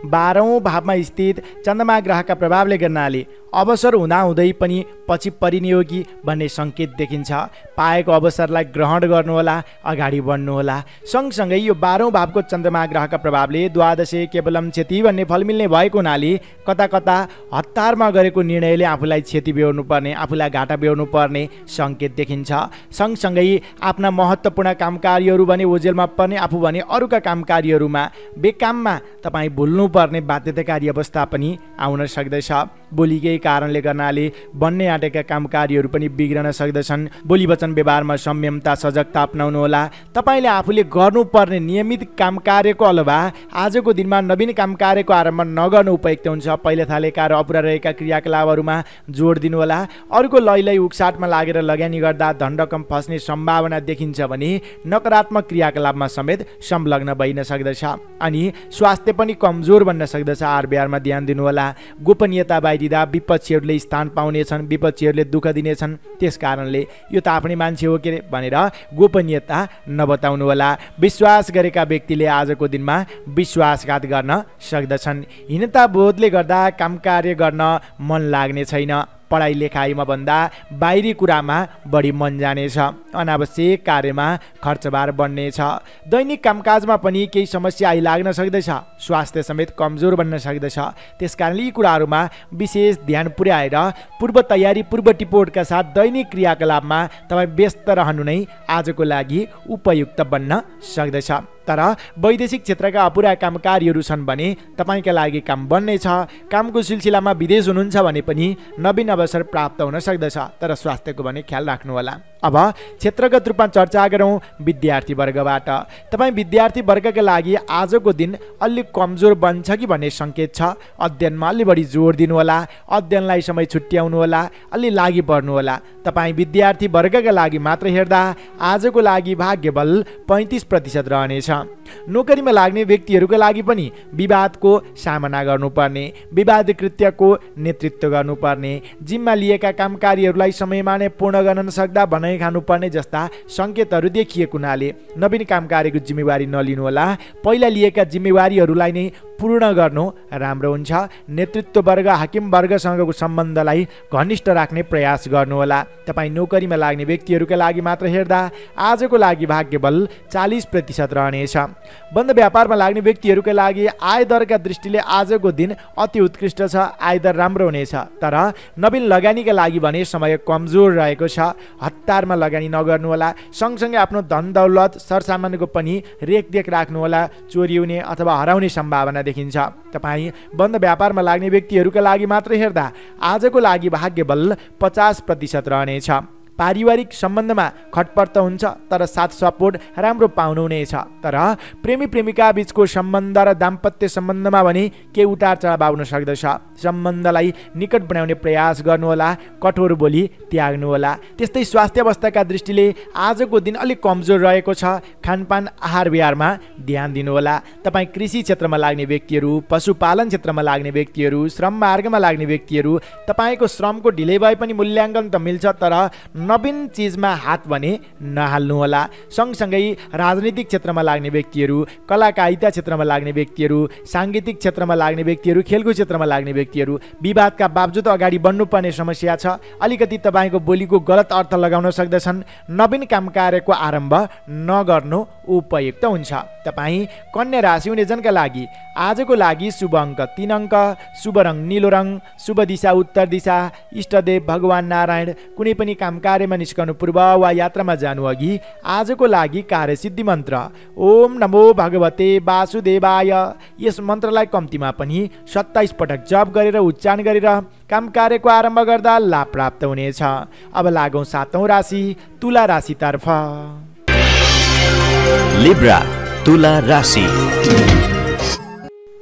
12औं भावमा स्थित चन्द्रमा ग्रहका प्रभावले गर्नाले अवसर हुँदाहुँदै पनि पछि परिने हो कि भन्ने सङ्केत देखिन्छ। पाएको अवसरलाई ग्रहण गर्नुहोला, अगाडि बढ्नुहोला। सँगसँगै यो 12औं भावको चन्द्रमा ग्रहका प्रभावले द्वादशे केवलम क्षति भन्ने फल मिल्ने भएको हुनाले कता कता हतारमा गरेको निर्णयले आफूलाई क्षति बेहोर्नु पर्ने, आफूलाई घाटा बेहोर्नु पर्ने सङ्केत देखिन्छ। सँगसँगै आफ्ना महत्त्वपूर्ण काम कार्यहरू भने ओझेलमा पर्ने, आफू भने अरूका काम कार्यहरूमा बेकाममा तपाईँ भुल्नुपर्ने बाध्यताकारी अवस्था पनि आउन सक्दछ। बोली केही कारणले गर्नाले बन्ने आँटेका काम कार्यहरू पनि बिग्रन सक्दछन्। बोली वचन व्यवहारमा संयमता सजगता अपनाउनु होला। तपाईँले आफूले गर्नुपर्ने नियमित काम कार्यको अलावा आजको दिनमा नवीन काम कार्यको आरम्भ नगर्नु उपयुक्त हुन्छ। पहिले थालेका र अपुरा रहेका क्रियाकलापहरूमा जोड दिनुहोला। अरूको लैलै उक्साटमा लागेर लगानी गर्दा धन रकम फस्ने सम्भावना देखिन्छ भने नकारात्मक क्रियाकलापमा समेत संलग्न भइन सक्दछ। अनि स्वास्थ्य पनि कमजोर बन्न सक्दछ। आहार विहारमा ध्यान दिनुहोला। गोपनीयता बाहिरिँदा विपक्षीहरूले स्थान पाउनेछन्, विपक्षीहरूले दुःख दिनेछन्। त्यस कारणले यो त आफ्नै मान्छे हो के भनेर गोपनीयता नबताउनु होला। विश्वास गरेका व्यक्तिले आजको दिनमा विश्वासघात गर्न सक्दछन्। हीनता बोधले गर्दा काम कार्य गर्न मन लाग्ने छैन। पढाइ लेखाइमा भन्दा बाहिरी कुरामा बढी मन जानेछ। अनावश्यक कार्यमा खर्चबार बढ्नेछ। दैनिक कामकाजमा पनि केही समस्या आइलाग्न सक्दछ। स्वास्थ्य समेत कमजोर बन्न सक्दछ। त्यसकारणले यी कुराहरूमा विशेष ध्यान पुर्याएर पूर्व तयारी, पूर्व टिपोटका साथ दैनिक क्रियाकलापमा तपाईँ व्यस्त रहनु नै आजको लागि उपयुक्त बन्न सक्दछ। तर वैदेशिक क्षेत्रका अपुरा काम कार्यहरू छन् भने तपाईँका लागि काम बन्नेछ। कामको सिलसिलामा विदेश हुनुहुन्छ भने पनि नवीन अवसर प्राप्त हुन सक्दछ, तर स्वास्थ्यको भने ख्याल राख्नुहोला। अब क्षेत्रगत रूपमा चर्चा गरौँ विद्यार्थी वर्गबाट। तपाईँ विद्यार्थी वर्गका लागि आजको दिन अलिक कमजोर बन्छ कि भन्ने सङ्केत छ। अध्ययनमा अलि बढी जोड दिनुहोला, अध्ययनलाई समय छुट्याउनुहोला, अलि लागि पर्नुहोला। तपाईँ विद्यार्थी वर्गका लागि मात्र हेर्दा आजको लागि भाग्यबल 35% रहनेछ। नोकरीमा लाग्ने व्यक्तिहरूका लागि पनि विवादको सामना गर्नुपर्ने, विवाद कृत्यको नेतृत्व गर्नुपर्ने, जिम्मा लिएका काम कार्यहरूलाई समयमा नै पूर्ण गर्न नसक्दा भनाइ खानुपर्ने जस्ता सङ्केतहरू देखिएको हुनाले नवीन काम कार्यको जिम्मेवारी नलिनुहोला। पहिला लिएका जिम्मेवारीहरूलाई नै पूर्ण गर्नु राम्रो हुन्छ। नेतृत्व वर्ग हाकिम वर्गसँगको सम्बन्धलाई घनिष्ठ राख्ने प्रयास गर्नुहोला। तपाईँ नोकरीमा लाग्ने व्यक्तिहरूका लागि मात्र हेर्दा आजको लागि भाग्यबल 40% रहनेछ। बन्द व्यापारमा लाग्ने व्यक्तिहरूका लागि आय दरका दृष्टिले आजको दिन अति उत्कृष्ट छ, आय दर राम्रो हुनेछ। तर नवीन लगानीका लागि भने समय कमजोर रहेको छ। हतारमा लगानी नगर्नुहोला। सँगसँगै आफ्नो धन दौलत सरसामानको पनि रेखदेख राख्नुहोला। चोरी हुने अथवा हराउने सम्भावना देखिन्छ। तपाईँ बन्द व्यापारमा लाग्ने व्यक्तिहरूका लागि मात्र हेर्दा आजको लागि भाग्यबल 50% रहनेछ। पारिवारिक सम्बन्धमा खटपट त हुन्छ, तर साथ सपोर्ट राम्रो पाउनुहुनेछ। तर प्रेमी प्रेमिका बीचको सम्बन्ध र दाम्पत्य सम्बन्धमा भने केही उतार चढाव आउन सक्दछ। सम्बन्धलाई निकट बनाउने प्रयास गर्नुहोला, कठोर बोली त्याग्नुहोला। त्यस्तै स्वास्थ्य अवस्थाका दृष्टिले आजको दिन अलिक कमजोर रहेको छ। खानपान आहार विहारमा ध्यान दिनुहोला। तपाईँ कृषि क्षेत्रमा लाग्ने व्यक्तिहरू, पशुपालन क्षेत्रमा लाग्ने व्यक्तिहरू, श्रम मार्गमा लाग्ने व्यक्तिहरू, तपाईँको श्रमको ढिलै भए पनि मूल्याङ्कन त मिल्छ, तर नवीन चिजमा हात भने नहाल्नुहोला। सँगसँगै राजनीतिक क्षेत्रमा लाग्ने व्यक्तिहरू, कलाकारिता क्षेत्रमा लाग्ने व्यक्तिहरू, साङ्गीतिक क्षेत्रमा लाग्ने व्यक्तिहरू, खेलकुद क्षेत्रमा लाग्ने व्यक्तिहरू विवादका बावजुद अगाडि बढ्नुपर्ने समस्या छ। अलिकति तपाईँको बोलीको गलत अर्थ लगाउन सक्दछन्। नवीन काम कार्यको आरम्भ नगर्नु उपयुक्त हुन्छ। तपाईँ कन्या राशि हुने जनका लागि आजको लागि शुभ अङ्क 3 अङ्क, शुभ रङ निलो रङ, शुभ दिशा उत्तर दिशा, इष्टदेव भगवान नारायण। कुनै पनि काम कार्यमा निस्कनु पूर्व वा यात्रामा जानु अघि आजको लागि कार्यसिद्धि मन्त्र ओम नमो भगवते वासुदेवाय, यस मन्त्रलाई कम्तीमा पनि 27 पटक जप गरेर उच्चारण गरेर काम कार्यको आरम्भ गर्दा लाभ प्राप्त हुनेछ। अब लागौँ 7औं राशि तुला राशितर्फ। लिब्रा तुला राशि।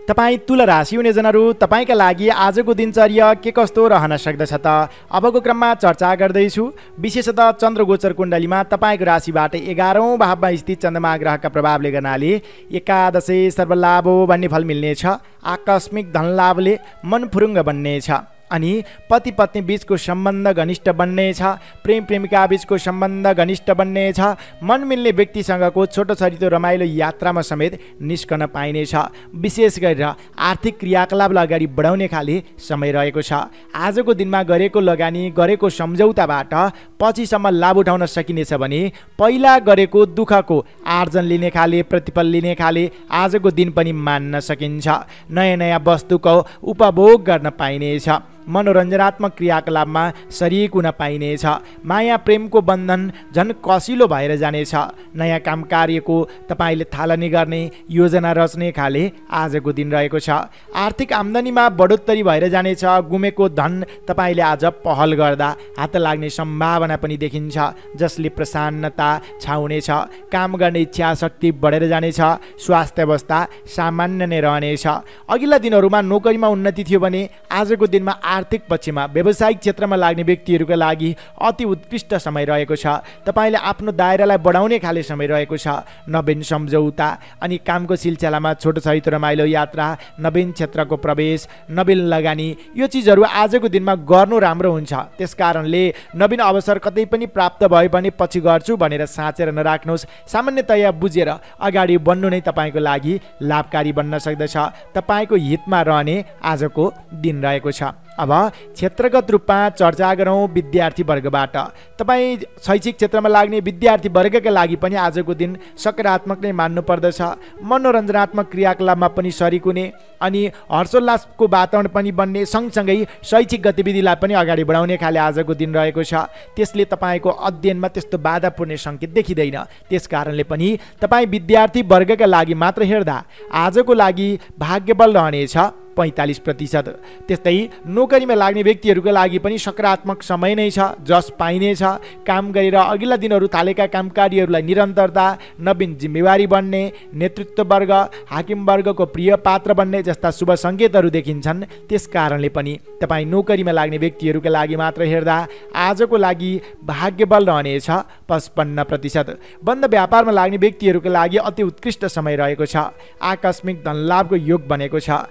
तपाईँ तुला राशि हुने जनहरू, तपाईँका लागि आजको दिनचर्या के कस्तो रहन सक्दछ त अबको क्रममा चर्चा गर्दैछु। विशेषतः चन्द्रगोचर कुण्डलीमा तपाईँको राशिबाट 11औं भावमा स्थित चन्द्रमा ग्रहका प्रभावले गर्नाले एकादशे सर्वलाभो भन्ने फल मिल्नेछ। आकस्मिक धनलाभले मन फुरुङ्ग बन्नेछ। अनि पति पत्नी बीचको सम्बन्ध घनिष्ठ बन्नेछ। प्रेम प्रेमिका बीचको सम्बन्ध घनिष्ठ बन्नेछ। मन मिल्ने व्यक्तिसँगको छोटो छरितो रमाइलो यात्रामा समेत निस्कन पाइनेछ। विशेष गरेर आर्थिक क्रियाकलापलाई अगाडि बढाउने खाले समय रहेको छ। आजको दिनमा गरेको लगानी, गरेको सम्झौताबाट पछिसम्म लाभ उठाउन सकिनेछ भने पहिला गरेको दुःखको आर्जन लिने खाले, प्रतिफल लिने खाले आजको दिन पनि मान्न सकिन्छ। नयाँ नयाँ वस्तुको उपभोग गर्न पाइनेछ। मनोरञ्जनात्मक क्रियाकलापमा सरिक हुन पाइनेछ। माया प्रेमको बन्धन झन् कसिलो भएर जानेछ। नयाँ काम कार्यको तपाईँले थालनी गर्ने, योजना रच्ने खाले आजको दिन रहेको छ। आर्थिक आम्दानीमा बढोत्तरी भएर जानेछ। गुमेको धन तपाईँले आज पहल गर्दा हात लाग्ने सम्भावना पनि देखिन्छ, जसले प्रसन्नता छाउनेछ। काम गर्ने इच्छा शक्ति बढेर जानेछ। स्वास्थ्य अवस्था सामान्य नै रहनेछ। अघिल्ला दिनहरूमा नोकरीमा उन्नति थियो भने आजको दिनमा आर्थिक पक्षमा व्यावसायिक क्षेत्रमा लाग्ने व्यक्तिहरूका लागि अति उत्कृष्ट समय रहेको छ। तपाईँले आफ्नो दायरालाई बढाउने खाले समय रहेको छ। नवीन सम्झौता अनि कामको सिलसिलामा छोटो छरितो रमाइलो यात्रा, नवीन क्षेत्रको प्रवेश, नवीन लगानी, यो चिजहरू आजको दिनमा गर्नु राम्रो हुन्छ। त्यसकारणले नवीन अवसर कतै पनि प्राप्त भए पनि पछि गर्छु भनेर साँचेर नराख्नुहोस्। सामान्यतया बुझेर अगाडि बढ्नु नै तपाईँको लागि लाभकारी बन्न सक्दछ। तपाईँको हितमा रहने आजको दिन रहेको छ। अब क्षेत्रगत रूपमा चर्चा गरौँ विद्यार्थी वर्गबाट। तपाईँ शैक्षिक क्षेत्रमा लाग्ने विद्यार्थी वर्गका लागि पनि आजको दिन सकारात्मक नै मान्नुपर्दछ। मनोरञ्जनात्मक क्रियाकलापमा पनि सरिक हुने अनि हर्षोल्लासको वातावरण पनि बन्ने, सँगसँगै शैक्षिक गतिविधिलाई पनि अगाडि बढाउने खाले आजको दिन रहेको छ। त्यसले तपाईँको अध्ययनमा त्यस्तो बाधा पुर्ने सङ्केत देखिँदैन। त्यस कारणले पनि तपाईँ विद्यार्थी वर्गका लागि मात्र हेर्दा आजको लागि भाग्यबल रहनेछ 45%। त्यस्तै नोकरीमा लाग्ने व्यक्तिहरूका लागि पनि सकारात्मक समय नै छ, जस पाइनेछ। काम गरेर अघिल्ला दिनहरू थालेका कामकारीहरूलाई निरन्तरता, नवीन जिम्मेवारी बन्ने, नेतृत्व वर्ग, हाकिम वर्गको प्रिय पात्र बन्ने जस्ता शुभ सङ्केतहरू देखिन्छन्। त्यस कारणले पनि तपाईँ नोकरीमा लाग्ने व्यक्तिहरूका लागि मात्र हेर्दा आजको लागि भाग्यबल रहनेछ 55%। बन्द व्यापारमा लाग्ने व्यक्तिहरूका लागि अति उत्कृष्ट समय रहेको छ। आकस्मिक धनलाभको योग बनेको छ।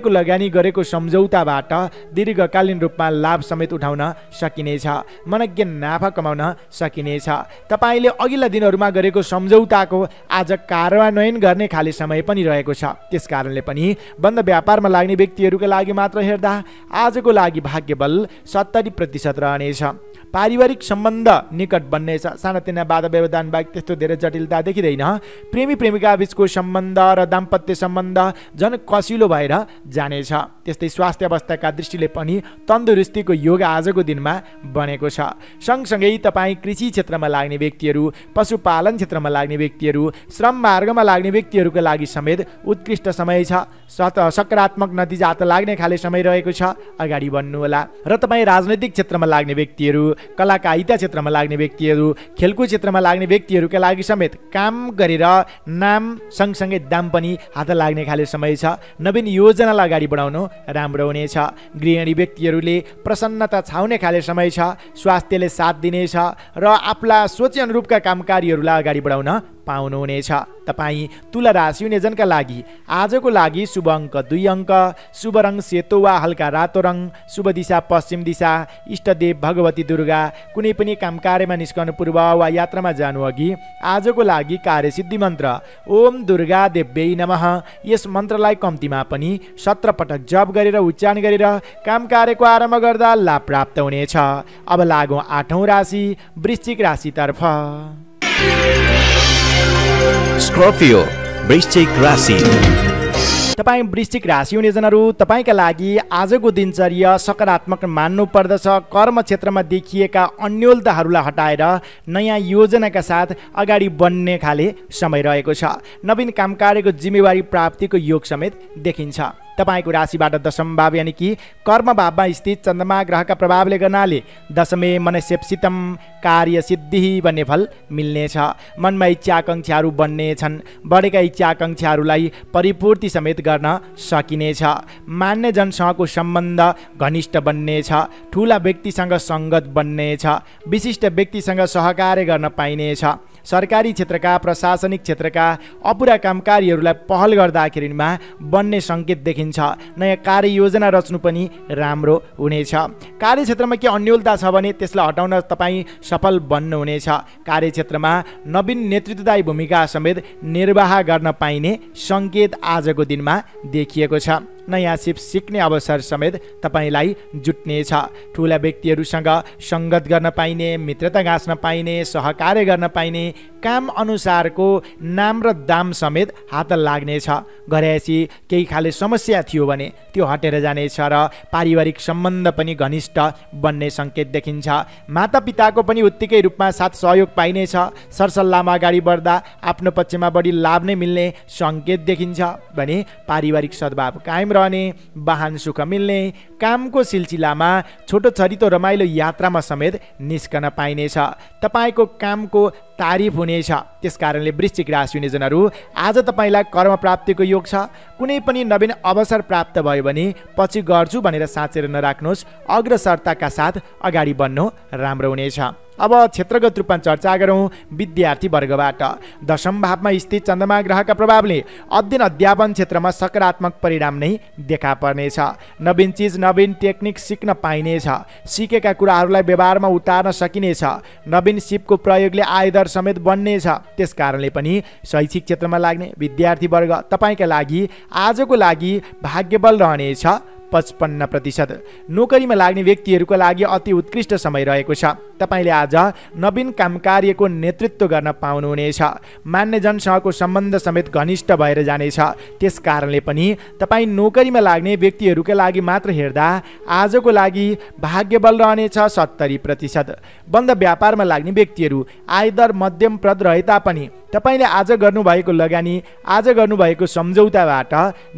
लगानी गरेको सम्झौताबाट दीर्घकालीन रूपमा लाभ समेत उठाउन सकिनेछ। मनज्ञ नाफा कमाउन सकिनेछ। तपाईँले अघिल्ला दिनहरूमा गरेको सम्झौताको आज कार्यान्वयन गर्ने खाले समय पनि रहेको छ। त्यस कारणले पनि बन्द व्यापारमा लाग्ने व्यक्तिहरूका लागि मात्र हेर्दा आजको लागि भाग्यबल 70% रहनेछ। पारिवारिक सम्बन्ध निकट बन्नेछ। सानातिना बाधा व्यवधान बाहेक त्यस्तो धेरै जटिलता देखिँदैन। प्रेमी प्रेमिका बीचको सम्बन्ध र दाम्पत्य सम्बन्ध झन कसिलो भएर जानेछ। त्यस्तै स्वास्थ्य अवस्थाका दृष्टिले पनि तन्दुरुस्तीको योग आजको दिनमा बनेको छ। सँगसँगै तपाईँ कृषि क्षेत्रमा लाग्ने व्यक्तिहरू, पशुपालन क्षेत्रमा लाग्ने व्यक्तिहरू, श्रम मार्गमा लाग्ने व्यक्तिहरूका लागि समेत उत्कृष्ट समय छ। सकारात्मक नतिजा हात लाग्ने खाले समय रहेको छ। अगाडि बढ्नुहोला। र तपाईँ राजनैतिक क्षेत्रमा लाग्ने व्यक्तिहरू, कलाकारिता क्षेत्रमा लाग्ने व्यक्तिहरू, खेलकुद क्षेत्रमा लाग्ने व्यक्तिहरूका लागि समेत काम गरेर नाम सँगसँगै दाम पनि हात लाग्ने खाले समय छ। नवीन योजनालाई अगाडि बढाउनु राम्रो हुनेछ। गृहिणी व्यक्तिहरूले प्रसन्नता छाउने खाले समय छ। स्वास्थ्यले साथ दिनेछ र आफूलाई सोचे अनुरूपका कामकारीहरूलाई अगाडि बढाउन पाउनुहुनेछ। तपाईँ तुला राशि हुने जनका लागि आजको लागि शुभ अङ्क 2 अङ्क, शुभ रङ सेतो वा हल्का रातो रङ, शुभ दिशा पश्चिम दिशा, इष्टदेव भगवती दुर्गा। कुनै पनि काम कार्यमा निस्कनु पूर्व वा यात्रामा जानु अघि आजको लागि कार्यसिद्धि मन्त्र ओम दुर्गा देव्यै नमः, यस मन्त्रलाई कम्तीमा पनि 17 पटक जप गरेर उच्चारण गरेर काम कार्यको आरम्भ गर्दा लाभ प्राप्त हुनेछ। अब लागौँ 8औं राशि वृश्चिक राशितर्फ। स्कर्पियो वृश्चिक राशि। तपाईँ वृश्चिक राशि हुने जनहरू, तपाईँका लागि आजको दिनचर्या सकारात्मक मान्नु पर्दछ। कर्म क्षेत्रमा देखिएका अन्योलताहरूलाई हटाएर नयाँ योजनाका साथ अगाडि बढ्ने खाले समय रहेको छ। नवीन काम कार्यको जिम्मेवारी प्राप्तिको योग समेत देखिन्छ। तपाईँको राशिबाट दशम भाव यानि कि कर्म भावमा स्थित चन्द्रमा ग्रहका प्रभावले गर्नाले दशमे मनस्यप्सितम कार्य सिद्धि भन्ने फल मिल्नेछ। मनमा इच्छा आकाङ्क्षाहरू बन्नेछन्। बढेका इच्छा आकाङ्क्षाहरूलाई परिपूर्ति समेत गर्न सकिनेछ। मान्य जनसँगको सम्बन्ध घनिष्ठ बन्नेछ। ठुला व्यक्तिसँग सङ्गत बन्नेछ। विशिष्ट व्यक्तिसँग सहकार्य गर्न पाइनेछ। सरकारी क्षेत्रका, प्रशासनिक क्षेत्रका अपुरा कामकारीहरूलाई पहल गर्दाखेरिमा बन्ने सङ्केत देखिन्छ। नयाँ कार्ययोजना रच्नु पनि राम्रो हुनेछ। कार्यक्षेत्रमा के अन्योलता छ भने त्यसलाई हटाउन तपाईँ सफल बन्नुहुनेछ। कार्यक्षेत्रमा नवीन नेतृत्वदायी भूमिका समेत निर्वाह गर्न पाइने सङ्केत आजको दिनमा देखिएको छ। नयाँ सिप सिक्ने अवसर समेत तपाईँलाई जुट्नेछ। ठुला व्यक्तिहरूसँग सङ्गत गर्न पाइने, मित्रता गाँच्न पाइने, सहकार्य गर्न पाइने, काम अनुसारको नाम र दाम समेत हात लाग्नेछ। घरेसी केही खाले समस्या थियो भने त्यो हटेर जानेछ र पारिवारिक सम्बन्ध पनि घनिष्ठ बन्ने सङ्केत देखिन्छ। मातापिताको पनि उत्तिकै रूपमा साथ सहयोग पाइनेछ। सरसल्लाहमा अगाडि बढ्दा आफ्नो पक्षमा बढी लाभ नै मिल्ने सङ्केत देखिन्छ भने पारिवारिक सद्भाव कायम रहने, वाहन सुख मिल्ने, कामको सिलसिलामा छोटो छरितो रमाइलो यात्रामा समेत निस्कन पाइनेछ। तपाईँको कामको तारिफ हुनेछ। त्यस कारणले वृश्चिक राशि हुने जनहरू, आज तपाईँलाई कर्म प्राप्तिको योग छ। कुनै पनि नवीन अवसर प्राप्त भयो भने पछि गर्छु भनेर साँचेर नराख्नुहोस्। अग्रसरताका साथ अगाडि बढ्नु राम्रो हुनेछ। अब क्षेत्रगत रूपमा चर्चा गरौँ विद्यार्थी वर्गबाट। दशम भावमा स्थित चन्द्रमा ग्रहका प्रभावले अध्ययन अध्यापन क्षेत्रमा सकारात्मक परिणाम नै देखा पर्नेछ। नवीन चिज, नवीन टेक्निक सिक्न पाइनेछ। सिकेका कुराहरूलाई व्यवहारमा उतार्न सकिनेछ। नवीन सिपको प्रयोगले आयदर समेत बन्नेछ। त्यस कारणले पनि शैक्षिक क्षेत्रमा लाग्ने विद्यार्थी वर्ग, तपाईँका लागि आजको लागि भाग्यबल रहनेछ 55%। नोकरीमा लाग्ने व्यक्तिहरूको लागि अति उत्कृष्ट समय रहेको छ। तपाईँले आज नवीन काम कार्यको नेतृत्व गर्न पाउनुहुनेछ। मान्य जनसँगको सम्बन्ध समेत घनिष्ठ भएर जानेछ। त्यस कारणले पनि तपाईँ नोकरीमा लाग्ने व्यक्तिहरूका लागि मात्र हेर्दा आजको लागि भाग्यबल रहनेछ 70%। बन्द व्यापारमा लाग्ने व्यक्तिहरू आयदर मध्यमप्रद रहे तापनि तपाईँले आज गर्नुभएको लगानी, आज गर्नुभएको सम्झौताबाट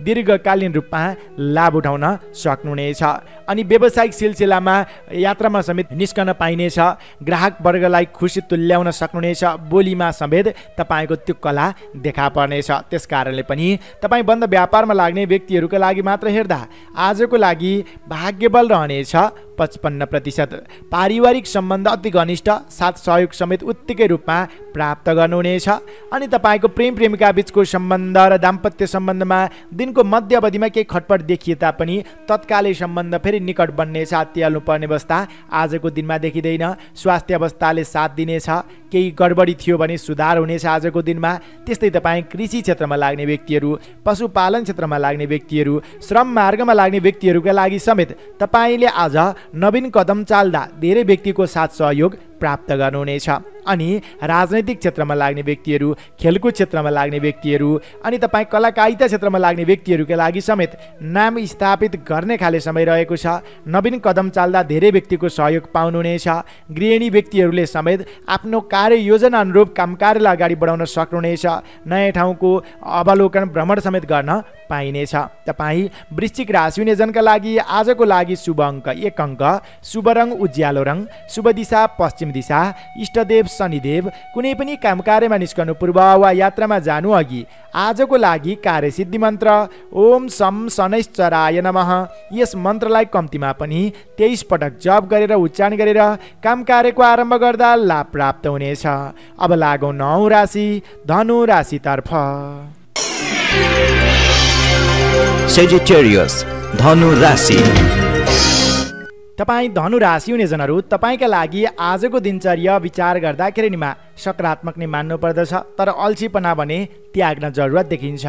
दीर्घकालीन रूपमा लाभ उठाउन सक्नुहुनेछ। अनि व्यावसायिक सिलसिलामा यात्रामा समेत निस्कन पाइनेछ। ग्राहक वर्गलाई खुसी तुल्याउन सक्नुहुनेछ। बोलीमा समेत तपाईँको त्यो कला देखा पर्नेछ। त्यस कारणले पनि तपाईँ बन्द व्यापारमा लाग्ने व्यक्तिहरूका लागि मात्र हेर्दा आजको लागि भाग्यबल रहनेछ 55%। पारिवारिक सम्बन्ध अति घनिष्ठ साथ सहयोग समेत उत्तिकै रूपमा प्राप्त गर्नुहुनेछ। अनि तपाईँको प्रेम प्रेमिका बीचको सम्बन्ध र दाम्पत्य सम्बन्धमा दिनको मध्य अवधिमा केही खटपट देखिए तापनि तत्कालै सम्बन्ध फेरि निकट बन्नेछ। हात्तिहाल्नु पर्ने अवस्था आजको दिनमा देखिँदैन। स्वास्थ्य अवस्थाले साथ दिनेछ। केही गडबडी थियो भने सुधार हुनेछ आजको दिनमा। त्यस्तै तपाईँ कृषि क्षेत्रमा लाग्ने व्यक्तिहरू, पशुपालन क्षेत्रमा लाग्ने व्यक्तिहरू, श्रम मार्गमा लाग्ने व्यक्तिहरूका लागि समेत तपाईँले आज नवीन कदम चाल्दा धेरै व्यक्तिको साथ सहयोग प्राप्त गर्नुहुनेछ। अनि राजनैतिक क्षेत्रमा लाग्ने व्यक्तिहरू, खेलकुद क्षेत्रमा लाग्ने व्यक्तिहरू अनि तपाईँ कलाकारिता क्षेत्रमा लाग्ने व्यक्तिहरूका लागि समेत नाम स्थापित गर्ने खाले समय रहेको छ। नवीन कदम चाल्दा धेरै व्यक्तिको सहयोग पाउनुहुनेछ। गृहिणी व्यक्तिहरूले समेत आफ्नो कार्ययोजना अनुरूप काम कार्यलाई अगाडि बढाउन सक्नुहुनेछ। नयाँ ठाउँको अवलोकन भ्रमण समेत गर्न पाइनेछ। तपाईँ वृश्चिक राशि हुने जनका लागि आजको लागि शुभ अङ्क 1 अङ्क, शुभ रङ उज्यालो रङ, शुभ दिशा पश्चिम दिशा, इष्टदेव शनिदेव। कुनै पनि काम कार्यमा निस्कनु पूर्व वा यात्रामा जानु अघि आजको लागि कार्यसिद्धि मन्त्र ओम सम शनैश्चराय नमः, यस मन्त्रलाई कम्तीमा पनि 23 पटक जप गरेर उच्चारण गरेर काम कार्यको आरम्भ गर्दा लाभ प्राप्त हुनेछ। अब लागौँ 9 राशि धनु राशितर्फ। Sagittarius, धनु राशि। तपाईँ धनु राशि हुने जनहरू, तपाईँका लागि आजको दिनचर्या विचार गर्दाखेरिमा सकारात्मक नै मान्नु पर्दछ, तर अल्छीपना भने त्याग्न जरुरत देखिन्छ।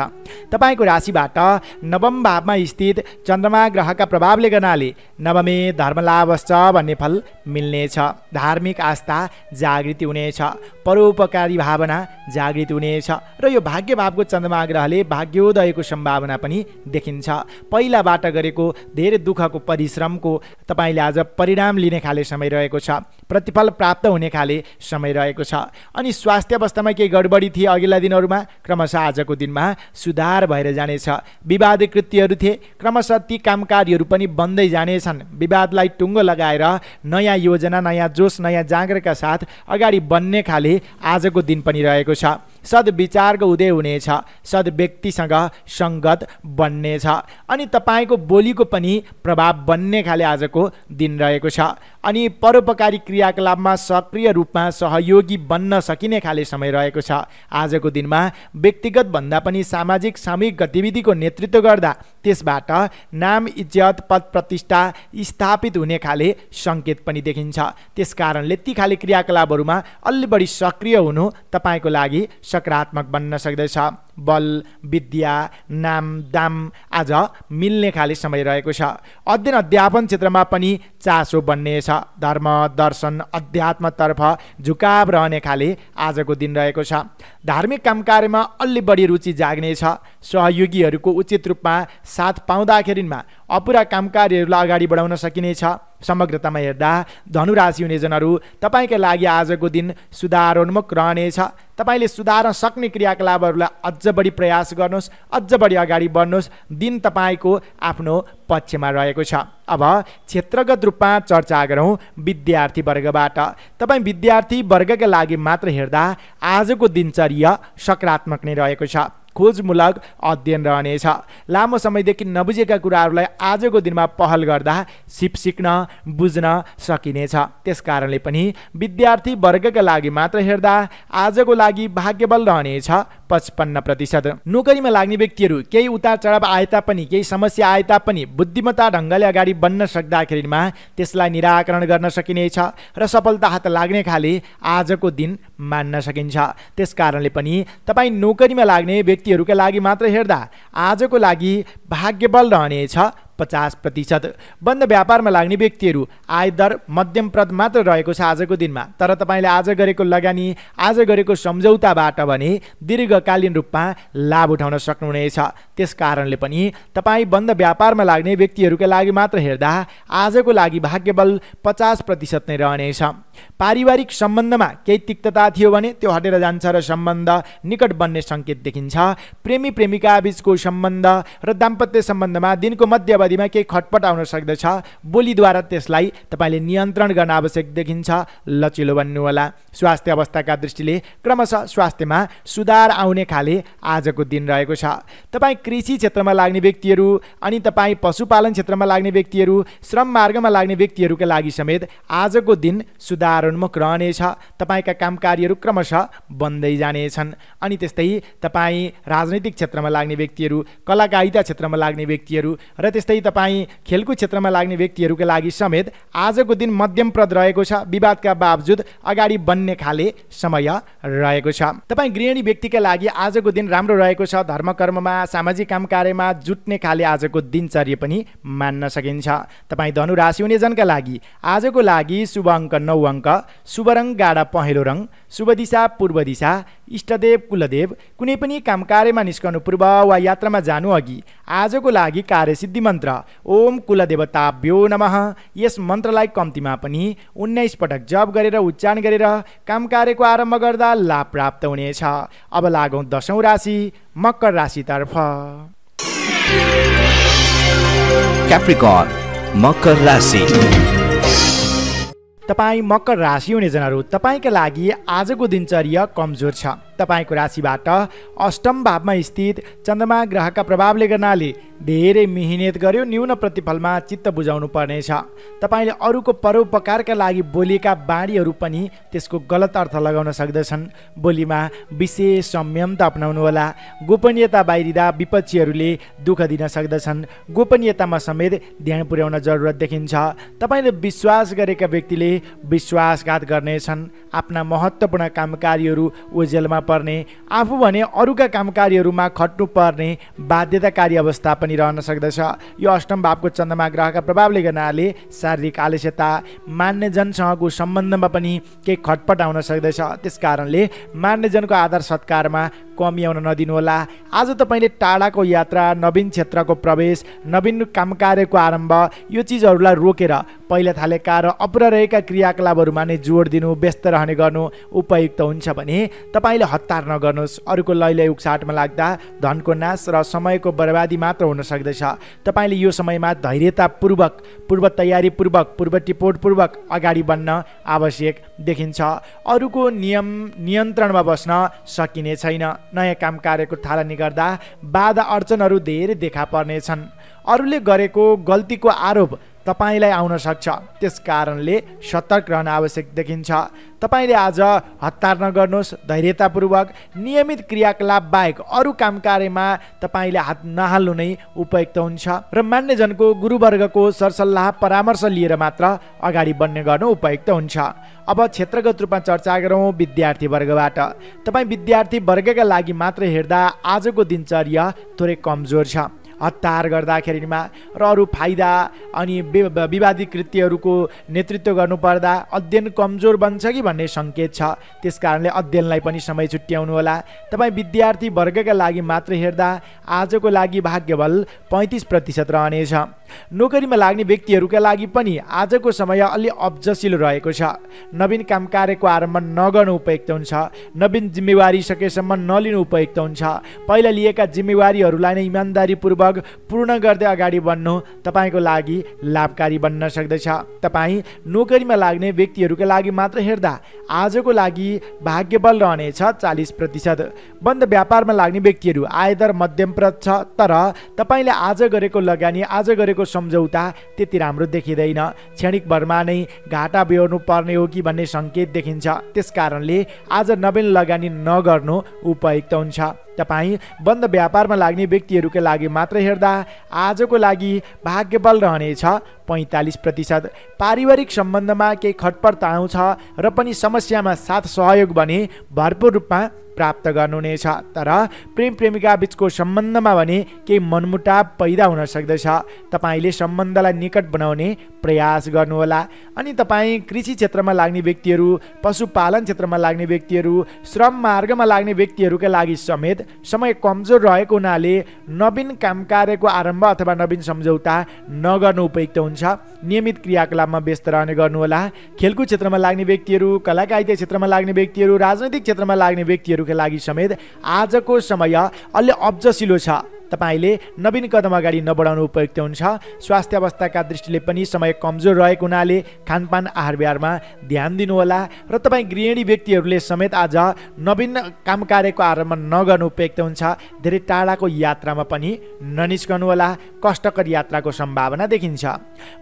तपाईँको राशिबाट नवम भावमा स्थित चन्द्रमा ग्रहका प्रभावले गर्नाले नवमे धर्मलाभश्च भन्ने फल मिल्नेछ। धार्मिक आस्था जागृति हुनेछ। परोपकारी भावना जागृत हुनेछ र यो भाग्य भावको चन्द्रमा ग्रहले भाग्योदयको सम्भावना पनि देखिन्छ। पहिलाबाट गरेको धेरै दुःखको परिश्रमको तपाईँले आज परिणाम लिने खाले समय रहेको छ। प्रतिफल प्राप्त हुने खाले समय रहेको छ। अनि स्वास्थ्य अवस्थामा केही गडबडी थिए अघिल्ला दिनहरूमा, क्रमशः आजको दिनमा सुधार भएर जानेछ। विवादित कृत्यहरू थिए, क्रमशः ती कामकाजहरू पनि बन्दै जानेछन्। विवादलाई टुङ्गो लगाएर नयाँ योजना, नयाँ जोस, नयाँ जाँगरका साथ अगाडि बढ्ने खाले आजको दिन पनि रहेको छ। सद्विचारको उदय हुनेछ। सद् व्यक्तिसँग सङ्गत बन्नेछ अनि तपाईँको बोलीको पनि प्रभाव बन्ने खाले आजको दिन रहेको छ। अनि परोपकारी क्रियाकलापमा सक्रिय रूपमा सहयोगी बन्न सकिने खाले समय रहेको छ। आजको दिनमा व्यक्तिगत भन्दा पनि सामाजिक सामूहिक गतिविधिको नेतृत्व गर्दा त्यसबाट नाम, इज्जत, पद प्रतिष्ठा स्थापित हुने खाले सङ्केत पनि देखिन्छ। त्यस कारणले ती खाले क्रियाकलापहरूमा अलि बढी सक्रिय हुनु तपाईँको लागि सकारात्मक बन्न सक्दछ। बल, विद्या, नाम, दाम आज मिल्ने खाले समय रहेको छ। अध्ययन अध्यापन क्षेत्रमा पनि चासो बन्नेछ। धर्म, दर्शन, अध्यात्मतर्फ झुकाव रहने खाले आजको दिन रहेको छ। धार्मिक काम कार्यमा अलि बढी रुचि जाग्नेछ। सहयोगीहरूको उचित रूपमा साथ पाउँदाखेरिमा अपुरा काम कार्यहरूलाई अगाडि बढाउन सकिनेछ। समग्रतामा हेर्दा धनुराशि हुने जनहरू, तपाईँका लागि आजको दिन सुधारोन्मुख रहनेछ। तपाईँले सुधार्न सक्ने क्रियाकलापहरूलाई अझ बढी प्रयास गर्नुहोस्, अझ बढी अगाडि बढ्नुहोस्। दिन तपाईँको आफ्नो पक्षमा रहेको छ। अब क्षेत्रगत रूपमा चर्चा गरौँ विद्यार्थी वर्गबाट। तपाईँ विद्यार्थी वर्गका लागि मात्र हेर्दा आजको दिनचर्या सकारात्मक नै रहेको छ। खोजमूलक अध्ययन रहनेछ। लामो समयदेखि नबुझेका कुराहरूलाई आजको दिनमा पहल गर्दा सिक्न बुझ्न सकिनेछ। त्यस कारणले पनि विद्यार्थी वर्गका लागि मात्र हेर्दा आजको लागि भाग्यबल रहनेछ 55%। नोकरीमा लाग्ने व्यक्तिहरू केही उतार चढाव आए तापनि, केही समस्या आए तापनि बुद्धिमत्ता ढङ्गले अगाडि बढ्न सक्दाखेरिमा त्यसलाई निराकरण गर्न सकिनेछ र सफलता हात लाग्ने खाले आजको दिन मान्न सकिन्छ। त्यस कारणले पनि तपाईँ नोकरीमा लाग्ने व्यक्तिहरूका लागि मात्र हेर्दा आजको लागि भाग्यबल रहनेछ 50%। बन्द व्यापारमा लाग्ने व्यक्तिहरू आय दर मध्यमप्रद मात्र रहेको छ आजको दिनमा, तर तपाईँले आज गरेको लगानी, आज गरेको सम्झौताबाट भने दीर्घकालीन रूपमा लाभ उठाउन सक्नुहुनेछ। त्यस कारणले पनि तपाईँ बन्द व्यापारमा लाग्ने व्यक्तिहरूका लागि मात्र हेर्दा आजको लागि भाग्यबल 50% नै रहनेछ। पारिवारिक सम्बन्धमा केही तिक्तता थियो भने त्यो हटेर जान्छ र सम्बन्ध निकट बन्ने सङ्केत देखिन्छ। प्रेमी प्रेमिका बीचको सम्बन्ध र दाम्पत्य सम्बन्धमा दिनको मध्य अवधिमा केही खटपट आउन सक्दछ। बोलीद्वारा त्यसलाई तपाईँले नियन्त्रण गर्न आवश्यक देखिन्छ। लचिलो बन्नुहोला। स्वास्थ्य अवस्थाका दृष्टिले क्रमशः स्वास्थ्यमा सुधार आउने खाले आजको दिन रहेको छ। तपाईँ कृषि क्षेत्रमा लाग्ने व्यक्तिहरू अनि तपाईँ पशुपालन क्षेत्रमा लाग्ने व्यक्तिहरू, श्रम मार्गमा लाग्ने व्यक्तिहरूका लागि समेत आजको दिन सुधारोन्मुख रहनेछ। तपाईँका कामकार्यहरू क्रमशः बन्दै जानेछन्। अनि त्यस्तै तपाईँ राजनैतिक क्षेत्रमा लाग्ने व्यक्तिहरू, कलाकारिता क्षेत्रमा लाग्ने व्यक्तिहरू र त्यस्तै तपाईँ खेलकुद क्षेत्रमा लाग्ने व्यक्तिहरूका लागि समेत आजको दिन मध्यमप्रद रहेको छ। विवादका बावजुद अगाडि बन्ने खाले समय रहेको छ। तपाईँ गृहिणी व्यक्तिका लागि आजको दिन राम्रो रहेको छ। धर्म कर्ममा, सामाजिक काम कार्यमा जुट्ने खाले आजको दिनचर्या पनि मान्न सकिन्छ। तपाईँ धनु राशि हुने जनका लागि आजको लागि शुभ अङ्क 9 अङ्क, शुभ रङ गाढा पहेँलो रङ, शुभ दिशा पूर्व दिशा, इष्टदेव कुलदेव। कुनै पनि काम कार्यमा निस्कनु पूर्व वा यात्रामा जानु अघि आजको लागि कार्यसिद्धि मन्त्र ओम कुलदेवताभ्यो नमः, यस मन्त्रलाई कम्तीमा पनि 19 पटक जप गरेर उच्चारण गरेर काम कार्यको आरम्भ गर्दा लाभ प्राप्त हुनेछ। अब लागौँ 10औं राशि मकर राशितर्फ। क्याप्रिकर्न मकर राशि। तपाईँ मकर राशि हुने जनहरू, तपाईँका लागि आजको दिनचर्या कमजोर छ। तपाईँको राशिबाट अष्टम भावमा स्थित चन्द्रमा ग्रहका प्रभावले गर्नाले धेरै मिहिनेत गर्यो न्यून प्रतिफलमा चित्त बुझाउनु पर्नेछ। तपाईँले अरूको परोपकारका लागि बोलेका बाणीहरू पनि त्यसको गलत अर्थ लगाउन सक्दछन्। बोलीमा विशेष संयम त अपनाउनुहोला। गोपनीयता बाहिरिँदा विपक्षीहरूले दुःख दिन सक्दछन्। गोपनीयतामा समेत ध्यान पुर्याउन जरुरत देखिन्छ। तपाईँले विश्वास गरेका व्यक्तिले विश्वासघात गर्नेछन्। आफ्ना महत्त्वपूर्ण कामकार्यहरू ओझेलमा पर्ने, आफू भने अरूका कामकार्यहरूमा खट्नु पर्ने बाध्यताकारी अवस्था पनि रहन सक्दछ। यो अष्टम भावको चन्द्रमा ग्रहका प्रभावले गर्नाले शारीरिक आलस्यता, मान्यजनसँगको सम्बन्धमा पनि केही खटपट आउन सक्दछ। त्यस कारणले मान्यजनको आदर सत्कारमा कमी आउन नदिनुहोला। आज तपाईँले टाढाको यात्रा, नवीन क्षेत्रको प्रवेश, नवीन कामकार्यको आरम्भ, यो चिजहरूलाई रोकेर पहिला थालेका र अपुरा रहेका क्रियाकलापहरूमा नै जोड दिनु, व्यस्त रहने गर्नु उपयुक्त हुन्छ भने तपाईँले हतार नगर्नुहोस्। अरूको लैलै उक्साटमा लाग्दा धनको नाश र समयको बर्बादी मात्र हुन सक्दछ। तपाईँले यो समयमा धैर्यतापूर्वक, पूर्व तयारीपूर्वक, पूर्व टिपोटपूर्वक अगाडि बढ्न आवश्यक देखिन्छ। अरूको नियन्त्रणमा बस्न सकिने छैन। नयाँ काम कार्यको थालनी गर्दा बाधा अडचनहरू धेरै देखा पर्नेछन्। अरूले गरेको गल्तीको आरोप तपाईँलाई आउन सक्छ। त्यस कारणले सतर्क रहन आवश्यक देखिन्छ। तपाईँले आज हतार नगर्नुहोस्। धैर्यतापूर्वक नियमित क्रियाकलाप बाहेक अरू काम कार्यमा तपाईँले हात नहाल्नु नै उपयुक्त हुन्छ र मान्यजनको गुरुवर्गको सरसल्लाह परामर्श लिएर मात्र अगाडि बढ्ने गर्नु उपयुक्त हुन्छ। अब क्षेत्रगत रूपमा चर्चा गरौँ विद्यार्थी वर्गबाट। तपाईँ विद्यार्थी वर्गका लागि मात्र हेर्दा आजको दिनचर्या थोरै कमजोर छ। हतार गर्दाखेरिमा र अरू फाइदा अनि विवादित कृत्यहरूको नेतृत्व गर्नुपर्दा अध्ययन कमजोर बन्छ कि भन्ने सङ्केत छ। त्यस कारणले अध्ययनलाई पनि समय छुट्याउनुहोला। तपाईँ विद्यार्थी वर्गका लागि मात्र हेर्दा आजको लागि भाग्यबल 35% रहनेछ। नोकरीमा लाग्ने व्यक्तिहरूका लागि पनि आजको समय अलि अब्जसिलो रहेको छ। नवीन काम कार्यको आरम्भ नगर्नु उपयुक्त हुन्छ। नवीन जिम्मेवारी सकेसम्म नलिनु उपयुक्त हुन्छ। पहिला लिएका जिम्मेवारीहरूलाई नै इमान्दारीपूर्वक पूर्ण गर्दै अगाडि बढ्नु तपाईँको लागि लाभकारी बन्न सक्दछ। तपाईँ नोकरीमा लाग्ने व्यक्तिहरूका लागि मात्र हेर्दा आजको लागि भाग्यबल रहनेछ 40%। बन्द व्यापारमा लाग्ने व्यक्तिहरू आयदर मध्यमप्रद छ, तर तपाईँले आज गरेको लगानी, आज गरेको सम्झौता त्यति राम्रो देखिँदैन। क्षणिक भरमा नै घाटा बेहोर्नु पर्ने हो कि भन्ने सङ्केत देखिन्छ। त्यस कारणले आज नवीन लगानी नगर्नु उपयुक्त हुन्छ। तपाईँ बन्द व्यापारमा लाग्ने व्यक्तिहरूका लागि मात्र हेर्दा आजको लागि भाग्यबल रहनेछ 45%। पारिवारिक सम्बन्धमा केही खटपट आउँछ र पनि समस्यामा साथ सहयोग भने भरपूर रूपमा प्राप्त गर्नुहुनेछ। तर प्रेम प्रेमिका बीचको सम्बन्धमा भने केही मनमुटाव पैदा हुन सक्दछ। तपाईँले सम्बन्धलाई निकट बनाउने प्रयास गर्नुहोला। अनि तपाईँ कृषि क्षेत्रमा लाग्ने व्यक्तिहरू, पशुपालन क्षेत्रमा लाग्ने व्यक्तिहरू, श्रम मार्गमा लाग्ने व्यक्तिहरूका लागि समेत समय कमजोर रहेको हुनाले नवीन काम कार्यको आरम्भ अथवा नवीन सम्झौता नगर्नु उपयुक्त हुन्छ। नियमित क्रियाकलापमा व्यस्त रहने गर्नुहोला। खेलकुद क्षेत्रमा लाग्ने व्यक्तिहरू, कलाकारिता क्षेत्रमा लाग्ने व्यक्तिहरू, राजनैतिक क्षेत्रमा लाग्ने व्यक्तिहरू का लागि समेत आजको समय अलि अब्जसिलो छ। तपाईले नवीन कदम अगाडि नबढाउनु उपयुक्त हुन्छ। स्वास्थ्य अवस्थाका दृष्टिले पनि समय कमजोर रहेको हुनाले खानपान आहार विहारमा ध्यान दिनुहोला। र तपाईँ गृहिणी व्यक्तिहरूले समेत आज नवीन काम कार्यको आरम्भ नगर्नु उपयुक्त हुन्छ। धेरै टाढाको यात्रामा पनि ननिस्कनुहोला। कष्टकर यात्राको सम्भावना देखिन्छ।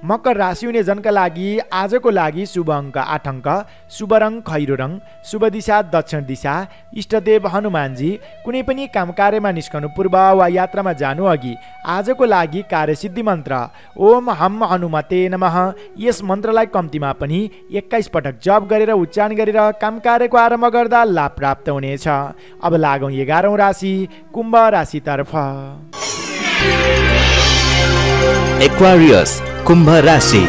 मकर राशि हुने जनका लागि आजको लागि शुभ अङ्क 8 अङ्क, शुभ रङ खैरो रङ, शुभ दिशा दक्षिण दिशा, इष्टदेव हनुमानजी। कुनै पनि काम कार्यमा निस्कनु पूर्व वा यात्रामा जानु अघि आजको लागि कार्यसिद्धि मन्त्र ओम हम हनुमते नमः, यस मन्त्रलाई कम्तीमा पनि 21 पटक जप गरेर उच्चारण गरेर काम कार्यको आरम्भ गर्दा लाभ प्राप्त हुनेछ। अब लागौँ 11औं राशि कुम्भ राशितर्फ। एक्वारियस कुम्भ राशि।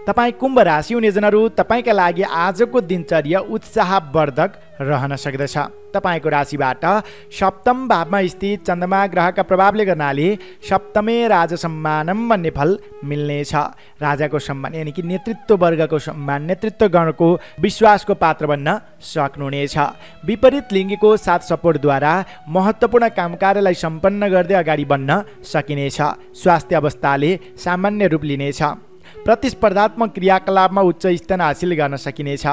तपाईँ कुम्भ राशि हुने जनहरू, तपाईँका लागि आजको दिनचर्या उत्साहवर्धक रहन सक्दछ। तपाईँको राशिबाट सप्तम भावमा स्थित चन्द्रमा ग्रहका प्रभावले गर्नाले सप्तमे राजा सम्मानम भन्ने फल मिल्नेछ। राजाको सम्मान यानि कि नेतृत्व वर्गको सम्मान, नेतृत्व गणको विश्वासको पात्र बन्न सक्नुहुनेछ। विपरीत लिङ्गीको साथ सपोर्टद्वारा महत्त्वपूर्ण काम कार्यलाई सम्पन्न गर्दै अगाडि बढ्न सकिनेछ। स्वास्थ्य अवस्थाले सामान्य रूप लिनेछ। प्रतिस्पर्धात्मक क्रियाकलापमा उच्च स्थान हासिल गर्न सकिनेछ।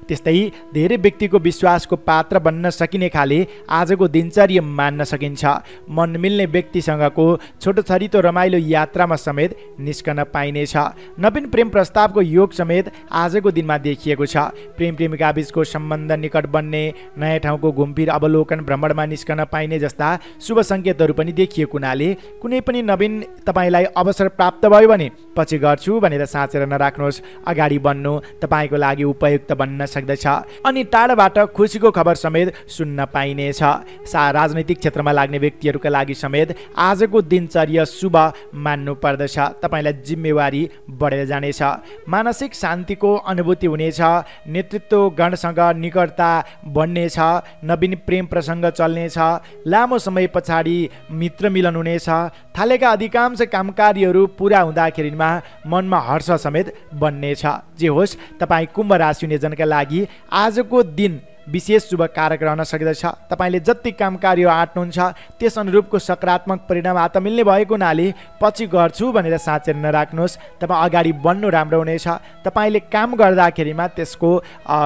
त्यस्तै धेरै व्यक्तिको विश्वासको पात्र बन्न सकिने खाले आजको दिनचर्या मान्न सकिन्छ। मन मिल्ने व्यक्तिसँगको छोटो छरितो रमाइलो यात्रामा समेत निस्कन पाइनेछ। नवीन प्रेम प्रस्तावको योग समेत आजको दिनमा देखिएको छ। प्रेम प्रेमिका बीचको सम्बन्ध निकट बन्ने, नयाँ ठाउँको घुमफिर अवलोकन भ्रमणमा निस्कन पाइने जस्ता शुभ सङ्केतहरू पनि देखिएको हुनाले कुनै पनि नवीन तपाईँलाई अवसर प्राप्त भयो भने पछि गर्छु भनेर साँचेर नराख्नुहोस्। अगाडि बढ्नु तपाईँको लागि उपयुक्त बन्न सक्दछ। अनि टाढाबाट खुसीको खबर समेत सुन्न पाइनेछ। राजनैतिक क्षेत्रमा लाग्ने व्यक्तिहरूका लागि समेत आजको दिनचर्या शुभ मान्नु पर्दछ। तपाईँलाई जिम्मेवारी बढेर जानेछ। मानसिक शान्तिको अनुभूति हुनेछ। नेतृत्व गणसँग निकटता बढ्नेछ। नवीन प्रेम प्रसङ्ग चल्नेछ। लामो समय पछाडि मित्र मिलन हुनेछ। थालेका अधिकांश कामकार्यहरू पुरा हुँदाखेरिमा मनमा हर्ष समेत बन्नेछ। जे होस्, तपाईँ कुम्भ राशि हुने जनका लागि आजको दिन विशेष शुभ कारक रहन सक्दछ। तपाईँले जति काम कार्य आँट्नुहुन्छ त्यस अनुरूपको सकारात्मक परिणाम हात मिल्ने भएको हुनाले पछि गर्छु भनेर साँचेर नराख्नुहोस्। तपाईँ अगाडि बढ्नु राम्रो हुनेछ। तपाईँले काम गर्दाखेरिमा त्यसको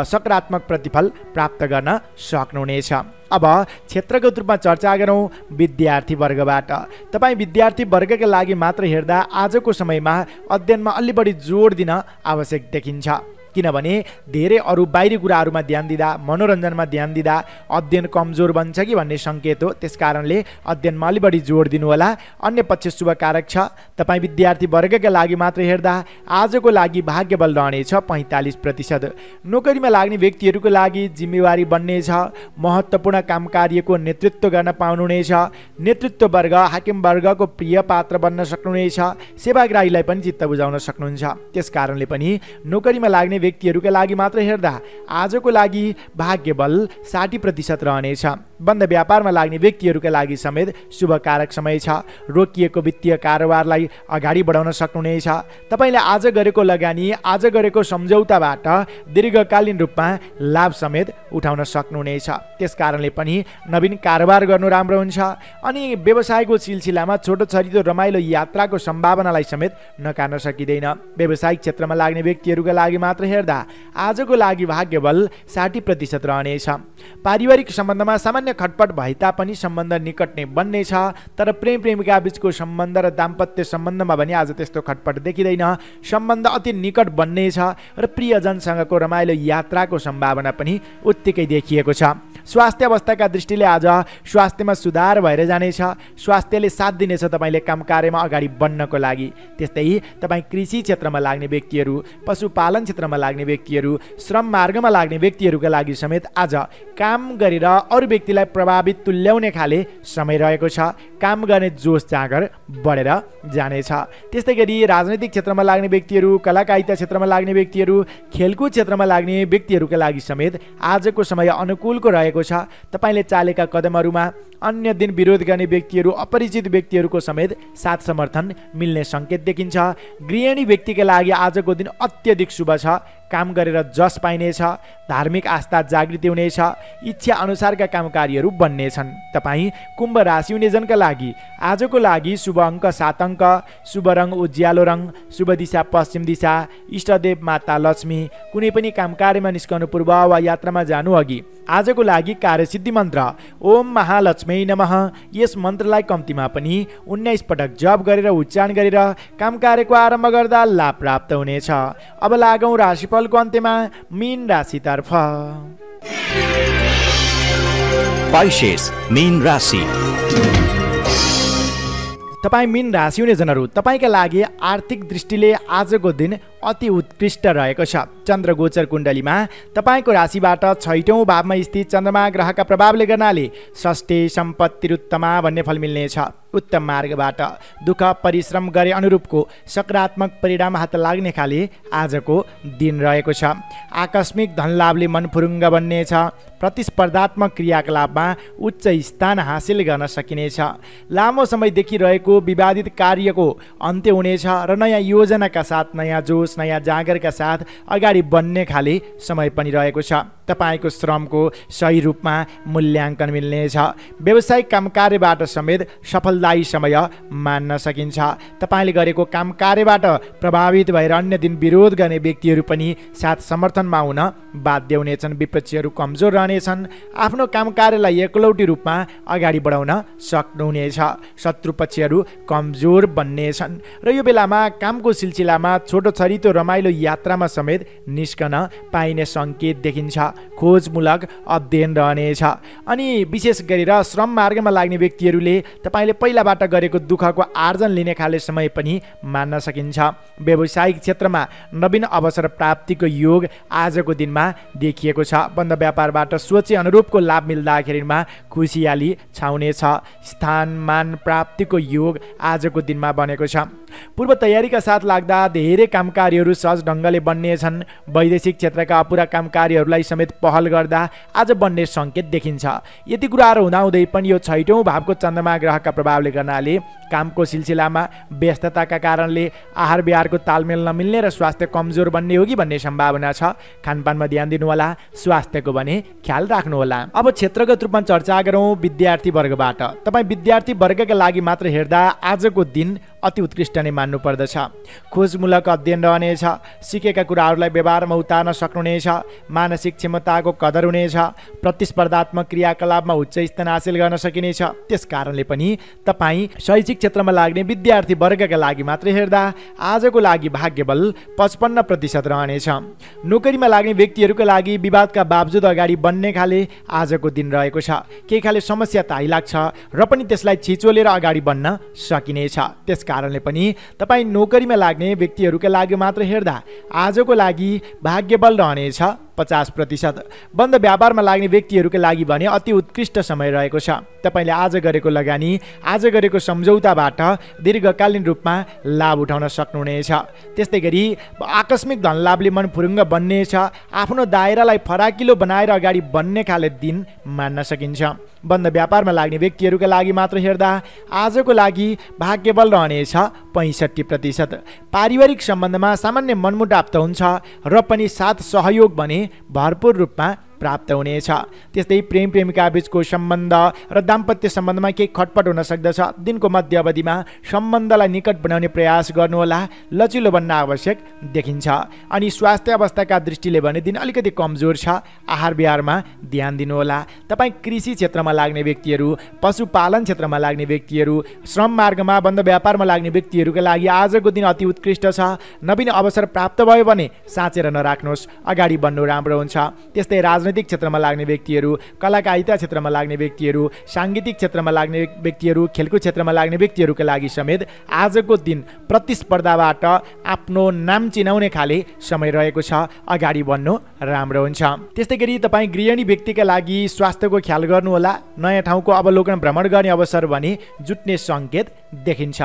सकारात्मक प्रतिफल प्राप्त गर्न सक्नुहुनेछ। अब क्षेत्रगत रूपमा चर्चा गरौँ विद्यार्थी वर्गबाट। तपाईँ विद्यार्थी वर्गका लागि मात्र हेर्दा आजको समयमा अध्ययनमा अलि बढी जोड दिन आवश्यक देखिन्छ। किनभने धेरै अरू बाहिरी कुराहरूमा ध्यान दिँदा, मनोरञ्जनमा ध्यान दिँदा अध्ययन कमजोर बन्छ कि भन्ने सङ्केत हो। त्यस कारणले अध्ययनमा अलि बढी जोड दिनुहोला। अन्य पक्ष शुभ कारक छ। तपाईँ विद्यार्थी वर्गका लागि मात्र हेर्दा आजको लागि भाग्यबल रहनेछ 45%। नोकरीमा लाग्ने व्यक्तिहरूको लागि जिम्मेवारी बन्नेछ। महत्त्वपूर्ण काम कार्यको नेतृत्व गर्न पाउनुहुनेछ। नेतृत्व वर्ग, हाकिम वर्गको प्रिय पात्र बन्न सक्नुहुनेछ। सेवाग्राहीलाई पनि चित्त बुझाउन सक्नुहुन्छ। त्यस कारणले पनि नोकरीमा लाग्ने व्यक्तिहरूका लागि मात्र हेर्दा आजको लागि भाग्यबल 60% रहनेछ। बन्द व्यापारमा लाग्ने व्यक्तिहरूका लागि समेत शुभ कारक समय छ। रोकिएको वित्तीय कारोबारलाई अगाडि बढाउन सक्नुहुनेछ। तपाईँले आज गरेको लगानी, आज गरेको सम्झौताबाट दीर्घकालीन रूपमा लाभ समेत उठाउन सक्नुहुनेछ। त्यस कारणले पनि नवीन कारोबार गर्नु राम्रो हुन्छ। अनि व्यवसायको सिलसिलामा छोटो छरितो रमाइलो यात्राको सम्भावनालाई समेत नकार्न सकिँदैन। व्यावसायिक क्षेत्रमा लाग्ने व्यक्तिहरूका लागि मात्र हेर्दा आजको लागि भाग्यबल 60% रहनेछ। पारिवारिक सम्बन्धमा सामान्य खटपट भए तापनि सम्बन्ध निकट नै बन्नेछ। तर प्रेम प्रेमिका बीचको सम्बन्ध र दाम्पत्य सम्बन्धमा पनि आज त्यस्तो खटपट देखिँदैन। सम्बन्ध अति निकट बन्नेछ र प्रियजनसँगको रमाइलो यात्राको सम्भावना पनि उत्तिकै देखिएको छ। स्वास्थ्य अवस्थाका दृष्टिले आज स्वास्थ्यमा सुधार भएर जानेछ। स्वास्थ्यले साथ दिनेछ तपाईँले काम कार्यमा अगाडि बढ्नको लागि। त्यस्तै तपाईँ कृषि क्षेत्रमा लाग्ने व्यक्तिहरू, पशुपालन क्षेत्रमा लाग्ने व्यक्तिहरू, श्रम मार्गमा लाग्ने व्यक्तिहरूका लागि समेत आज काम गरेर अरू व्यक्तिलाई प्रभावित तुल्याउने खाले समय रहेको छ। काम गर्ने जोस जाँगर बढेर जानेछ। त्यस्तै गरी राजनैतिक क्षेत्रमा लाग्ने व्यक्तिहरू, कलाकारिता क्षेत्रमा लाग्ने व्यक्तिहरू, खेलकुद क्षेत्रमा लाग्ने व्यक्तिहरूका लागि समेत आजको समय अनुकूलको रहेको छ। तपाईँले चालेका कदमहरूमा अन्य दिन विरोध गर्ने व्यक्तिहरू, अपरिचित व्यक्तिहरूको समेत साथ समर्थन मिल्ने सङ्केत देखिन्छ। गृहिणी व्यक्तिका लागि आजको दिन अत्यधिक शुभ छ। काम गरेर जस पाइनेछ, धार्मिक आस्था जागृति हुनेछ, इच्छा अनुसारका कामकारीहरू बन्नेछन्। तपाईँ कुम्भ राशि हुनेजनका लागि आजको लागि शुभ अङ्क 7 अङ्क, शुभ रङ उज्यालो रङ, शुभ दिशा पश्चिम दिशा, इष्टदेव माता लक्ष्मी। कुनै पनि कामकार्यमा निस्कनु पूर्व वा यात्रामा जानु अघि आजको लागि कार्यसिद्धि मन्त्र ओम महालक्ष्मी नमः। यस मन्त्रलाई कम्तीमा पनि 19 पटक जप गरेर उच्चारण गरेर काम कार्यको आरम्भ गर्दा लाभ प्राप्त हुनेछ। अब लागौँ राशिफलको अन्त्यमा मीन राशितर्फ। Pisces, मीन राशि। तपाईँ मीन राशि हुने जनहरू, तपाईँका लागि आर्थिक दृष्टिले आजको दिन अति उत्कृष्ट रहेको छ। चन्द्र गोचर कुण्डलीमा तपाईँको राशिबाट 6औँ भावमा स्थित चन्द्रमा ग्रहका प्रभावले गर्नाले षष्ठी सम्पत्तिरुत्तमा भन्ने फल मिल्नेछ। उत्तम मार्गबाट दुःख परिश्रम गरे अनुरूपको सकारात्मक परिणाम हात लाग्ने खाले आजको दिन रहेको छ। आकस्मिक धनलाभले मन फुरुङ्ग बन्नेछ। प्रतिस्पर्धात्मक क्रियाकलापमा उच्च स्थान हासिल गर्न सकिनेछ। लामो समयदेखि रहेको विवादित कार्यको अन्त्य हुनेछ र नयाँ योजनाका साथ, नयाँ जोस, नयाँ जागरका साथ अगाडि बढ्ने खाले समय पनि रहेको छ। तपाईँको श्रमको सही रूपमा मूल्याङ्कन मिल्नेछ। व्यावसायिक कामकार्यबाट समेत सफलदायी समय मान्न सकिन्छ। तपाईँले गरेको कामकार्यबाट प्रभावित भएर अन्य दिन विरोध गर्ने व्यक्तिहरू पनि साथ समर्थनमा हुन बाध्य हुनेछन्। विपक्षीहरू कमजोर रहनेछन्। आफ्नो कामकार्यलाई एकलौटी रूपमा अगाडि बढाउन सक्नुहुनेछ। शत्रुपक्षीहरू कमजोर बन्नेछन् र यो बेलामा कामको सिलसिलामा छोटो छरितो रमाइलो यात्रामा समेत निस्कन पाइने सङ्केत देखिन्छ। खोजमूलक अध्ययन रहनेछ। अनि विशेष गरेर श्रम मार्गमा लाग्ने व्यक्तिहरूले तपाईँले पहिलाबाट गरेको दुःखको आर्जन लिने खाले समय पनि मान्न सकिन्छ। व्यावसायिक क्षेत्रमा नवीन अवसर प्राप्तिको योग आजको दिनमा देखिएको छ। बन्द व्यापारबाट सोचे अनुरूपको लाभ मिल्दाखेरिमा खुसियाली छाउनेछ। स्थान मान प्राप्तिको योग आजको दिनमा बनेको छ। पूर्व तयारीका साथ लाग्दा धेरै कामकारीहरू सहज ढङ्गले बन्नेछन्। वैदेशिक क्षेत्रका अपुरा कामकारीहरूलाई समेत पहल गर्दा आज बन्ने सङ्केत देखिन्छ। यति कुराहरू हुँदाहुँदै पनि यो 6औँ भावको चन्द्रमा ग्रहका प्रभावले गर्नाले कामको सिलसिलामा व्यस्तताका कारणले आहार विहारको तालमेल नमिल्ने र स्वास्थ्य कमजोर बन्ने हो कि भन्ने सम्भावना छ। खानपानमा ध्यान दिनुहोला, स्वास्थ्यको भने ख्याल राख्नुहोला। अब क्षेत्रगत रूपमा चर्चा गरौँ विद्यार्थी वर्गबाट। तपाईँ विद्यार्थी वर्गका लागि मात्र हेर्दा आजको दिन अति उत्कृष्ट नै मान्नु पर्दछ। खोजमूलक अध्ययन रहनेछ। सिकेका कुराहरूलाई व्यवहारमा उतार्न सक्नुहुनेछ। मानसिक क्षमताको कदर हुनेछ। प्रतिस्पर्धात्मक क्रियाकलापमा उच्च स्थान हासिल गर्न सकिनेछ। त्यस कारणले पनि तपाईँ शैक्षिक क्षेत्रमा लाग्ने विद्यार्थी वर्गका लागि मात्र हेर्दा आजको लागि भाग्यबल 55% रहनेछ। नोकरीमा लाग्ने व्यक्तिहरूका लागि विवादका बावजुद अगाडि बढ्ने खाले आजको दिन रहेको छ। केही खाले समस्या त आइलाग्छ र पनि त्यसलाई छिचोलेर अगाडि बढ्न सकिनेछ। त्यस कारणले पनि तपाईँ नोकरीमा लाग्ने व्यक्तिहरूका लागि मात्र हेर्दा आजको लागि भाग्यबल रहनेछ 50%। बन्द व्यापारमा लाग्ने व्यक्तिहरूका लागि भने अति उत्कृष्ट समय रहेको छ। तपाईँले आज गरेको लगानी, आज गरेको सम्झौताबाट दीर्घकालीन रूपमा लाभ उठाउन सक्नुहुनेछ। त्यस्तै गरी आकस्मिक धनलाभले मन फुरुङ्ग बन्नेछ। आफ्नो दायरालाई फराकिलो बनाएर अगाडि बढ्ने खाले दिन मान्न सकिन्छ। बन्द व्यापारमा लाग्ने व्यक्तिहरूका लागि मात्र हेर्दा आजको लागि भाग्यबल रहनेछ 65%। पारिवारिक सम्बन्धमा सामान्य मनमुटाव त हुन्छ र पनि साथ सहयोग भने भरपूर रूपमा प्राप्त हुनेछ। त्यस्तै प्रेम प्रेमिका बीचको सम्बन्ध र दाम्पत्य सम्बन्धमा केही खटपट हुन सक्दछ। दिनको मध्य अवधिमा सम्बन्धलाई निकट बनाउने प्रयास गर्नुहोला। लचिलो बन्न आवश्यक देखिन्छ। अनि स्वास्थ्य अवस्थाका दृष्टिले भने दिन अलिकति कमजोर छ। आहार विहारमा ध्यान दिनुहोला। तपाईँ कृषि क्षेत्रमा लाग्ने व्यक्तिहरू, पशुपालन क्षेत्रमा लाग्ने व्यक्तिहरू, श्रम मार्गमा बन्द व्यापारमा लाग्ने व्यक्तिहरूका लागि आजको दिन अति उत्कृष्ट छ। नवीन अवसर प्राप्त भयो भने साँचेर नराख्नुहोस्, अगाडि बढ्नु राम्रो हुन्छ। त्यस्तै राजनीतिक राजनैतिक क्षेत्रमा लाग्ने व्यक्तिहरू, कलाकारिता क्षेत्रमा लाग्ने व्यक्तिहरू, साङ्गीतिक क्षेत्रमा लाग्ने व्यक्तिहरू, खेलकुद क्षेत्रमा लाग्ने व्यक्तिहरूका लागि समेत आजको दिन प्रतिस्पर्धाबाट आफ्नो नाम चिनाउने खाले समय रहेको छ। अगाडि बढ्नु राम्रो हुन्छ। त्यस्तै गरी तपाईँ गृहिणी व्यक्तिका लागि स्वास्थ्यको ख्याल गर्नुहोला। नयाँ ठाउँको अवलोकन भ्रमण गर्ने अवसर भने जुट्ने सङ्केत देखिन्छ।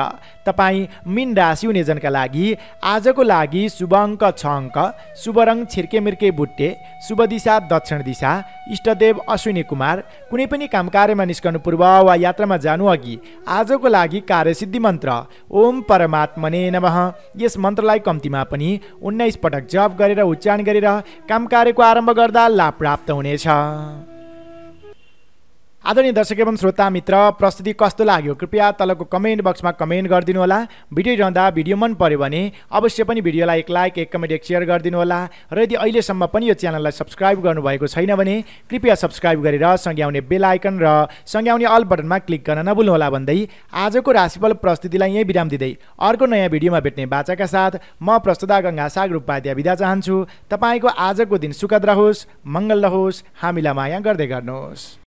तपाईँ मीन राशि हुनेजनका लागि आजको लागि शुभ अङ्क 6 अङ्क, शुभ रङ छिर्के मिर्के बुट्टे, शुभ दिशा दक्षिण दिशा, इष्टदेव अश्विनी कुमार। कुनै पनि काम कार्यमा निस्कनु पूर्व वा यात्रामा जानु अघि आजको लागि कार्यसिद्धि मन्त्र ओम परमात्मने नमः यस मन्त्रलाई कम्तीमा पनि 19 पटक जप गरेर उच्चारण गरेर काम कार्यको आरम्भ गर्दा लाभ प्राप्त हुनेछ। आदरणीय दर्शक एवं श्रोता मित्र, प्रस्तुति कस्तो लाग्यो कृपया तलको कमेन्ट बक्समा कमेन्ट गरिदिनु होला। भिडियो हेर्दा भिडियो मन पर्यो भने अवश्य पनि भिडियोलाई एक लाइक, एक कमेन्ट, एक सेयर गरिदिनु होला। र यदि अहिलेसम्म पनि यो च्यानललाई सब्स्क्राइब गर्नुभएको छैन भने कृपया सब्स्क्राइब गरेर सँगै आउने बेल आइकन र सँगै आउने अल बटनमा क्लिक गर्न नभुल्नुहोला भन्दै आजको राशिफल प्रस्तुतिलाई यही विराम दिँदै अर्को नयाँ भिडियोमा भेट्ने बाचाका साथ म प्रस्तुता गङ्गा सागर उपाध्याय बिदा चाहन्छु। तपाईँको आजको दिन सुखद रहोस्, मङ्गल रहोस्, हामीलाई माया गर्दै गर्नुहोस्।